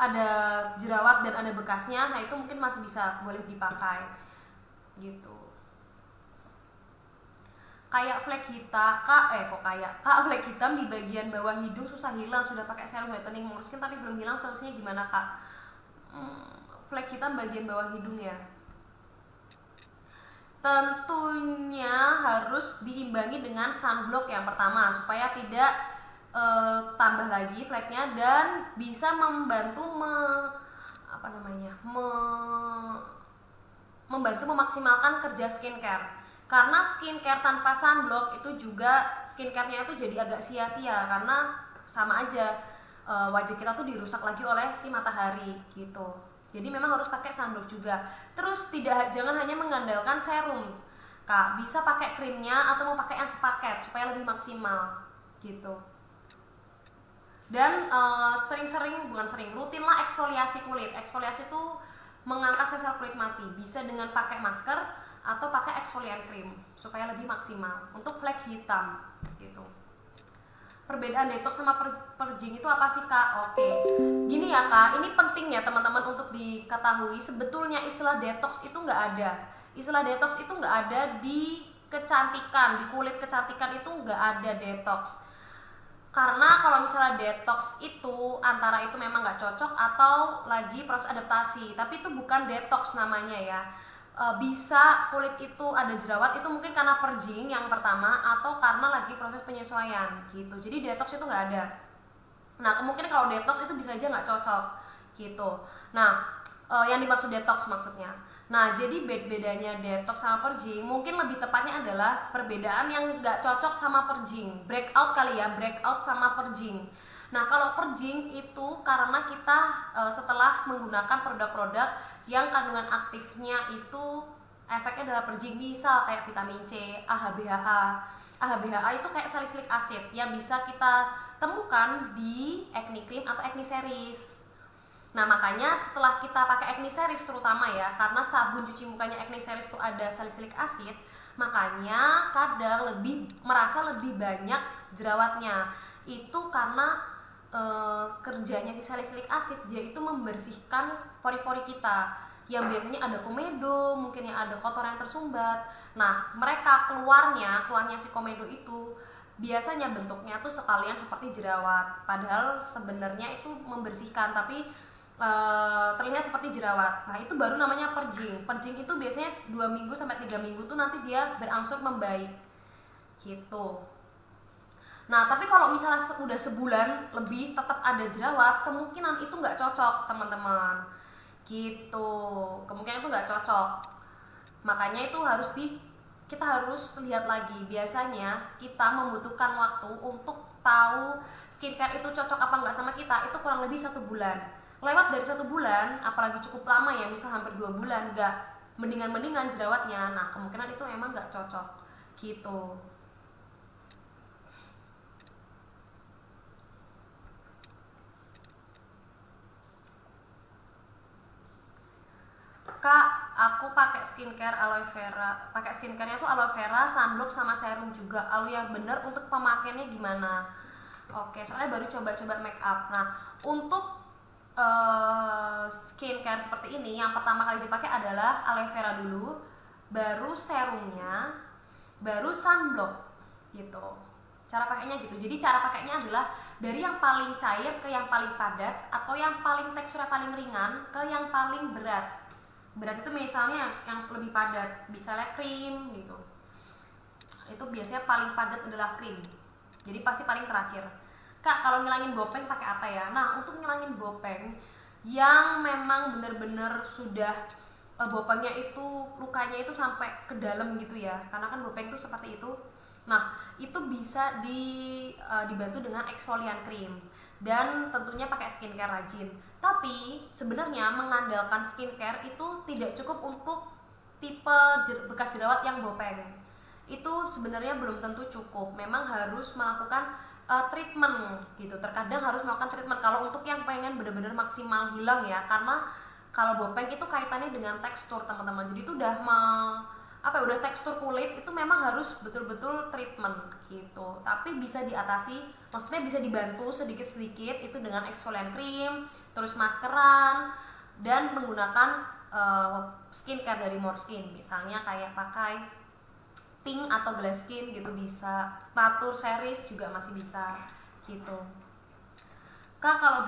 ada jerawat dan ada bekasnya, nah itu mungkin masih bisa boleh dipakai gitu. Kayak flek hitam kak flek hitam di bagian bawah hidung susah hilang, sudah pakai serum whitening skin tapi belum hilang, solusinya gimana kak? Flek hitam bagian bawah hidung ya, tentunya harus diimbangi dengan sunblock yang pertama supaya tidak tambah lagi fleknya dan bisa membantu membantu memaksimalkan kerja skincare. Karena skincare tanpa sunblock itu juga skincare-nya itu jadi agak sia-sia, karena sama aja wajah kita tuh dirusak lagi oleh si matahari gitu. Jadi memang harus pakai sunblock juga. Terus jangan hanya mengandalkan serum kak, bisa pakai krimnya atau mau pakai yang sepaket supaya lebih maksimal gitu. Dan rutinlah eksfoliasi kulit. Eksfoliasi itu mengangkat sel-sel kulit mati, bisa dengan pakai masker atau pakai eksfolian krim supaya lebih maksimal untuk flek hitam gitu. Perbedaan detox sama purging itu apa sih kak? Oke, gini ya kak, ini penting ya teman-teman untuk diketahui. Sebetulnya istilah detox itu nggak ada. Istilah detox itu nggak ada di kecantikan, di kulit kecantikan itu nggak ada detox. Karena kalau misalnya detox itu antara itu memang nggak cocok atau lagi proses adaptasi, tapi itu bukan detox namanya ya. Bisa kulit itu ada jerawat itu mungkin karena purging yang pertama atau karena lagi proses penyesuaian gitu. Jadi detox itu nggak ada. Nah kemungkinan kalau detox itu bisa aja nggak cocok gitu. Nah yang dimaksud detox maksudnya. Nah jadi bedanya detox sama purging mungkin lebih tepatnya adalah perbedaan yang nggak cocok sama purging. Breakout kali ya, breakout sama purging. Nah kalau purging itu karena kita setelah menggunakan produk-produk yang kandungan aktifnya itu efeknya adalah purging, misal kayak vitamin C, AHBHA. AHBHA itu kayak salicylic acid yang bisa kita temukan di acne cream atau acne series. Nah makanya setelah kita pakai acne series terutama ya, karena sabun cuci mukanya acne series itu ada salicylic acid, makanya kadang merasa lebih banyak jerawatnya. Itu karena kerjanya si salicylic acid, dia itu membersihkan pori-pori kita yang biasanya ada komedo, mungkin yang ada kotoran yang tersumbat. Nah mereka keluarnya si komedo itu biasanya bentuknya tuh sekalian seperti jerawat, padahal sebenarnya itu membersihkan tapi terlihat seperti jerawat. Nah itu baru namanya purging. Purging itu biasanya 2-3 minggu tuh nanti dia berangsur membaik gitu. Nah, tapi kalau misalnya udah sebulan lebih tetap ada jerawat, kemungkinan itu nggak cocok, teman-teman. Gitu. Kemungkinan itu nggak cocok. Makanya itu kita harus lihat lagi. Biasanya kita membutuhkan waktu untuk tahu skincare itu cocok apa nggak sama kita, itu kurang lebih 1 bulan. Lewat dari 1 bulan, apalagi cukup lama ya, misal hampir 2 bulan, nggak mendingan jerawatnya, nah kemungkinan itu emang nggak cocok gitu. Kak, aku pakai skincare aloe vera. Pakai skincarenya tuh aloe vera, sunblock sama serum juga. Lalu yang bener untuk pemakaiannya gimana? Oke, soalnya baru coba-coba make up. Nah, untuk skincare seperti ini, yang pertama kali dipakai adalah aloe vera dulu, baru serumnya, baru sunblock gitu. Cara pakainya gitu. Jadi cara pakainya adalah dari yang paling cair ke yang paling padat, atau yang paling teksturnya paling ringan ke yang paling berat. Berat itu misalnya yang lebih padat, misalnya krim gitu. Itu biasanya paling padat adalah krim. Jadi pasti paling terakhir. Kak, kalau ngilangin bopeng pakai apa ya? Nah, untuk ngilangin bopeng yang memang benar-benar sudah bopengnya itu, lukanya itu sampai ke dalam gitu ya. Karena kan bopeng itu seperti itu. Nah, itu bisa dibantu dengan eksfolian krim. Dan tentunya pakai skincare rajin. Tapi sebenarnya mengandalkan skincare itu tidak cukup untuk tipe bekas jerawat yang bopeng. Itu sebenarnya belum tentu cukup. Memang harus melakukan treatment gitu. Terkadang harus melakukan treatment kalau untuk yang pengen benar-benar maksimal hilang ya. Karena kalau bopeng itu kaitannya dengan tekstur, teman-teman. Jadi itu udah tekstur kulit, itu memang harus betul-betul treatment gitu. Tapi bisa diatasi, maksudnya bisa dibantu sedikit-sedikit itu dengan eksfolian krim, terus maskeran, dan menggunakan skincare dari Moreskin. Misalnya kayak pakai Pink atau Glass Skin gitu bisa. Natur Series juga masih bisa gitu. Kak, kalau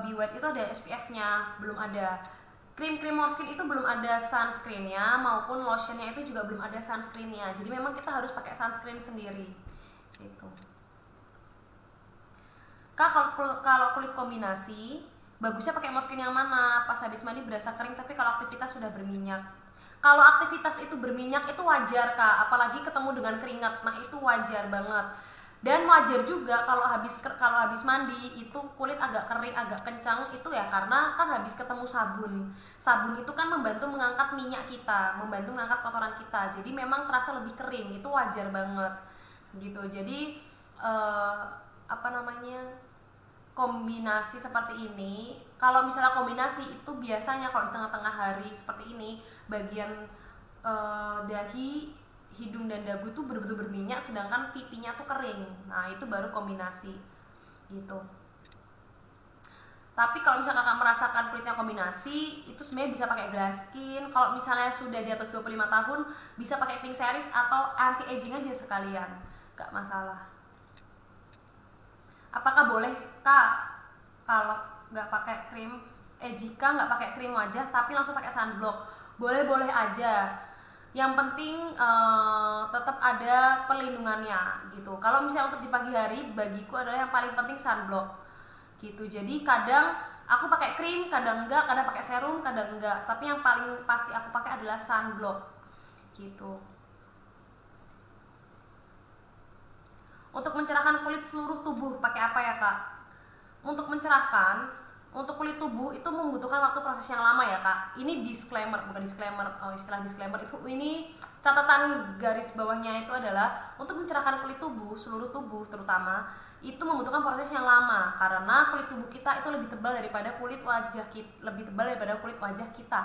Be White itu ada SPF-nya? Belum ada. Krim-krim Moreskin itu belum ada sunscreen-nya, maupun lotionnya itu juga belum ada sunscreen-nya. Jadi memang kita harus pakai sunscreen sendiri gitu. Kak, kalau kulit kombinasi bagusnya pakai Moreskin yang mana? Pas habis mandi berasa kering tapi kalau aktivitas sudah berminyak. Kalau aktivitas itu berminyak itu wajar, Kak, apalagi ketemu dengan keringat. Nah, itu wajar banget. Dan wajar juga kalau habis mandi itu kulit agak kering, agak kencang, itu ya karena kan habis ketemu sabun. Sabun itu kan membantu mengangkat minyak kita, membantu mengangkat kotoran kita. Jadi memang terasa lebih kering, itu wajar banget. Gitu. Jadi kombinasi seperti ini, kalau misalnya kombinasi itu biasanya kalau di tengah-tengah hari seperti ini, bagian dahi, hidung dan dagu itu betul-betul berminyak, sedangkan pipinya tuh kering. Nah, itu baru kombinasi gitu. Tapi kalau misalnya kakak merasakan kulitnya kombinasi, itu sebenarnya bisa pakai Glass Skin. Kalau misalnya sudah di atas 25 tahun, bisa pakai Pink Series atau anti aging aja sekalian, gak masalah. Apakah boleh, Kak, kalau nggak pakai krim, jika nggak pakai krim wajah tapi langsung pakai sunblock? Boleh-boleh aja. Yang penting tetap ada perlindungannya gitu. Kalau misalnya untuk di pagi hari, bagiku adalah yang paling penting sunblock gitu. Jadi kadang aku pakai krim, kadang enggak, kadang pakai serum, kadang enggak. Tapi yang paling pasti aku pakai adalah sunblock gitu. Untuk mencerahkan kulit seluruh tubuh pakai apa ya, Kak? Untuk mencerahkan, untuk kulit tubuh itu membutuhkan waktu proses yang lama ya, Kak. Ini disclaimer, bukan disclaimer, istilah disclaimer itu, ini catatan garis bawahnya itu adalah untuk mencerahkan kulit tubuh, seluruh tubuh terutama, itu membutuhkan proses yang lama karena kulit tubuh kita itu lebih tebal daripada kulit wajah kita,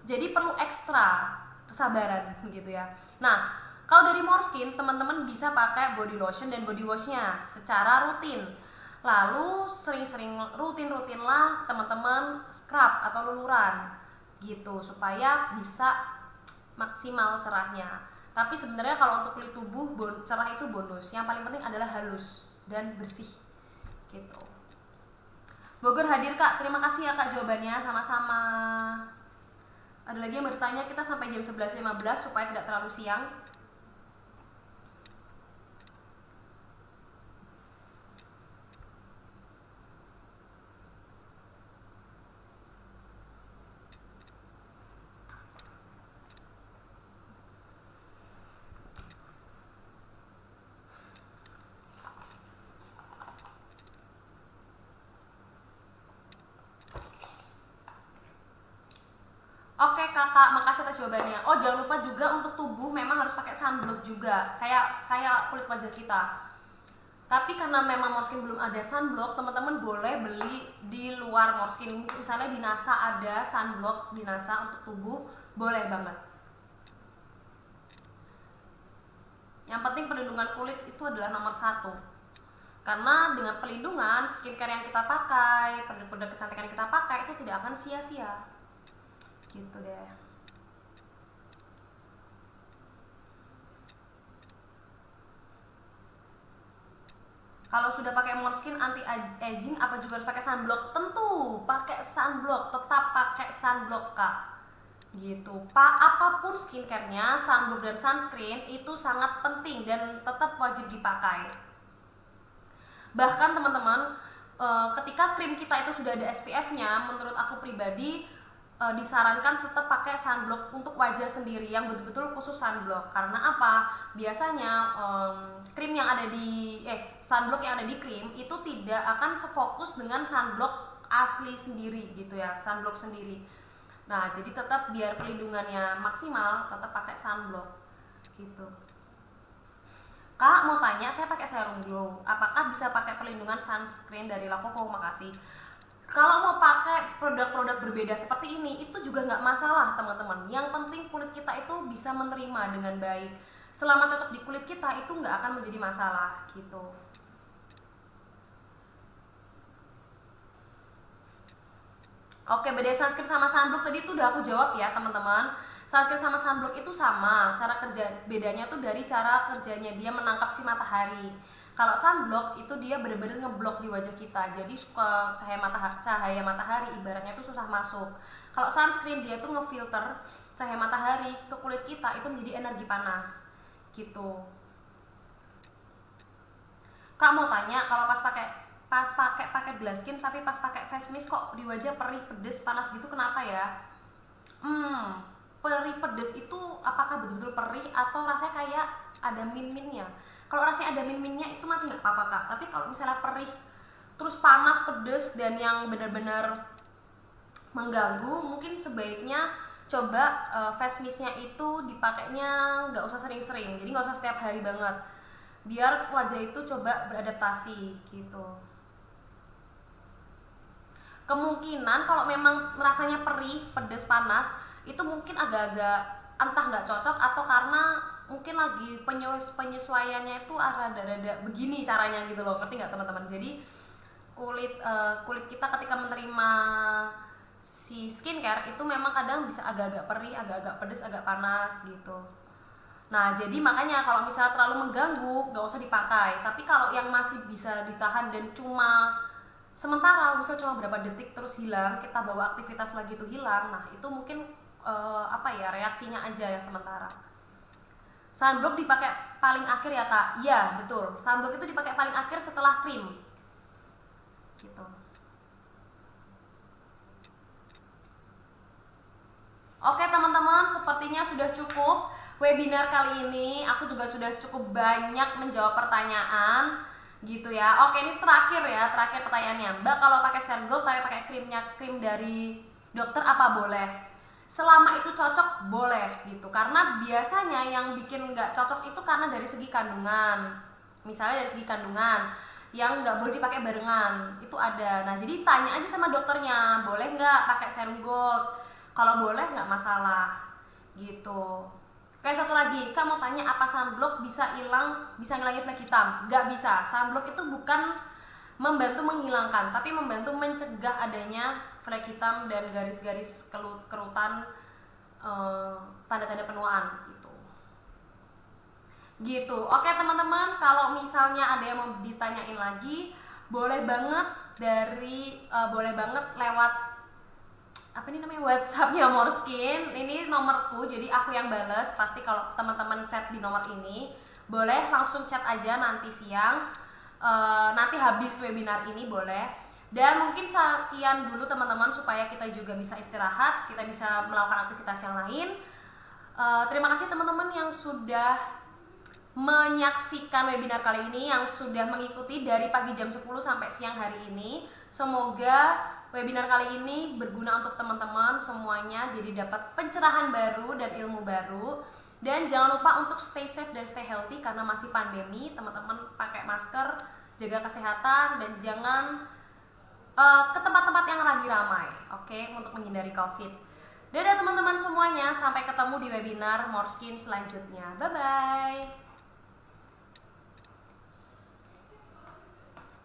Jadi perlu ekstra kesabaran gitu ya. Nah, kalau dari Moreskin, teman-teman bisa pakai body lotion dan body washnya secara rutin. Lalu rutin-rutinlah teman-teman scrub atau luluran gitu supaya bisa maksimal cerahnya. Tapi sebenarnya kalau untuk kulit tubuh cerah itu bonus. Yang paling penting adalah halus dan bersih gitu. Bogor hadir, Kak. Terima kasih ya, Kak, jawabannya. Sama-sama. Ada lagi yang bertanya, kita sampai jam 11.15 supaya tidak terlalu siang. Kak, makasih atas jawabannya. Oh, jangan lupa juga untuk tubuh memang harus pakai sunblock juga, kayak kulit wajah kita. Tapi karena memang Morskin belum ada sunblock, teman-teman boleh beli di luar Morskin. Misalnya di NASA ada sunblock di NASA untuk tubuh, boleh banget. Yang penting perlindungan kulit itu adalah nomor 1. Karena dengan pelindungan skincare yang kita pakai, produk-produk kecantikan yang kita pakai itu tidak akan sia-sia. Gitu deh. Kalau sudah pakai Morskin anti aging, apa juga harus pakai sunblock? Tentu pakai sunblock, tetap pakai sunblock Kak. Gitu. Apapun skincarenya, sunblock dan sunscreen itu sangat penting dan tetap wajib dipakai. Bahkan teman-teman, ketika krim kita itu sudah ada SPF-nya, menurut aku pribadi disarankan tetap pakai sunblock untuk wajah sendiri yang betul-betul khusus sunblock. Karena apa? Biasanya krim yang ada di sunblock yang ada di krim itu tidak akan sefokus dengan sunblock asli sendiri gitu ya, sunblock sendiri. Nah, jadi tetap biar pelindungannya maksimal, tetap pakai sunblock gitu. Kak, mau tanya, saya pakai serum glow, apakah bisa pakai perlindungan sunscreen dari Lacoco? Makasih. Kalau mau pakai produk-produk berbeda seperti ini, itu juga nggak masalah teman-teman. Yang penting kulit kita itu bisa menerima dengan baik. Selama cocok di kulit kita, itu nggak akan menjadi masalah gitu. Oke, beda sunscreen sama sunblock tadi itu udah aku jawab ya teman-teman. Sunscreen sama sunblock itu sama, cara kerja bedanya tuh dari cara kerjanya dia menangkap si matahari. Kalau sunblock itu dia benar-benar ngeblok di wajah kita, jadi cahaya matahari ibaratnya itu susah masuk. Kalau sunscreen dia tuh ngefilter cahaya matahari ke kulit kita itu menjadi energi panas gitu. Kak mau tanya, kalau pas pakai glass skin tapi pas pakai face mist kok di wajah perih, pedes, panas gitu, kenapa ya? Perih pedes itu apakah betul-betul perih atau rasanya kayak ada min-minnya? Kalau rasanya ada min-minnya itu masih nggak apa-apa Kak. Tapi kalau misalnya perih terus panas, pedes dan yang benar-benar mengganggu, mungkin sebaiknya coba face mistnya itu dipakainya nggak usah sering-sering. Jadi nggak usah setiap hari banget. Biar wajah itu coba beradaptasi gitu. Kemungkinan kalau memang rasanya perih, pedes, panas, itu mungkin agak-agak entah nggak cocok atau karena mungkin lagi penyesuaiannya itu rada-rada begini caranya gitu loh, ngerti nggak teman-teman? Jadi kulit kita ketika menerima si skincare itu memang kadang bisa agak-agak perih, agak-agak pedes, agak panas gitu. Nah jadi makanya kalau misalnya terlalu mengganggu nggak usah dipakai. Tapi kalau yang masih bisa ditahan dan cuma sementara, misalnya cuma berapa detik terus hilang, kita bawa aktivitas lagi itu hilang, nah itu mungkin reaksinya aja yang sementara. Sunblock dipakai paling akhir ya Kak? Iya betul, sunblock itu dipakai paling akhir setelah krim gitu. Oke teman-teman, sepertinya sudah cukup webinar kali ini. Aku juga sudah cukup banyak menjawab pertanyaan gitu ya. Oke, ini terakhir pertanyaannya. Mbak, kalau pakai Sergol tapi pakai krim dari dokter apa boleh? Selama itu cocok boleh gitu. Karena biasanya yang bikin nggak cocok itu karena dari segi kandungan. Misalnya dari segi kandungan yang nggak boleh dipakai barengan itu ada. Nah jadi tanya aja sama dokternya, boleh nggak pakai serum gold? Kalau boleh nggak masalah gitu. Kayak satu lagi, Kak mau tanya apa sunblock bisa ngilangin flek hitam? Nggak bisa. Sunblock itu bukan membantu menghilangkan, tapi membantu mencegah adanya flek hitam dan garis-garis kerutan, tanda-tanda penuaan gitu. Gitu. Oke teman-teman, kalau misalnya ada yang mau ditanyain lagi, boleh banget lewat WhatsApp-nya Morskin. Ini nomorku, jadi aku yang bales. Pasti kalau teman-teman chat di nomor ini, boleh langsung chat aja nanti siang. Nanti habis webinar ini boleh. Dan mungkin sekian dulu teman-teman supaya kita juga bisa istirahat, kita bisa melakukan aktivitas yang lain. Terima kasih teman-teman yang sudah menyaksikan webinar kali ini, yang sudah mengikuti dari pagi jam 10 sampai siang hari ini. Semoga webinar kali ini berguna untuk teman-teman semuanya, jadi dapat pencerahan baru dan ilmu baru. Dan jangan lupa untuk stay safe dan stay healthy karena masih pandemi. Teman-teman pakai masker, jaga kesehatan, dan jangan ke tempat-tempat yang lagi ramai, oke, untuk menghindari COVID. Dadah teman-teman semuanya, sampai ketemu di webinar Moreskin selanjutnya. Bye-bye.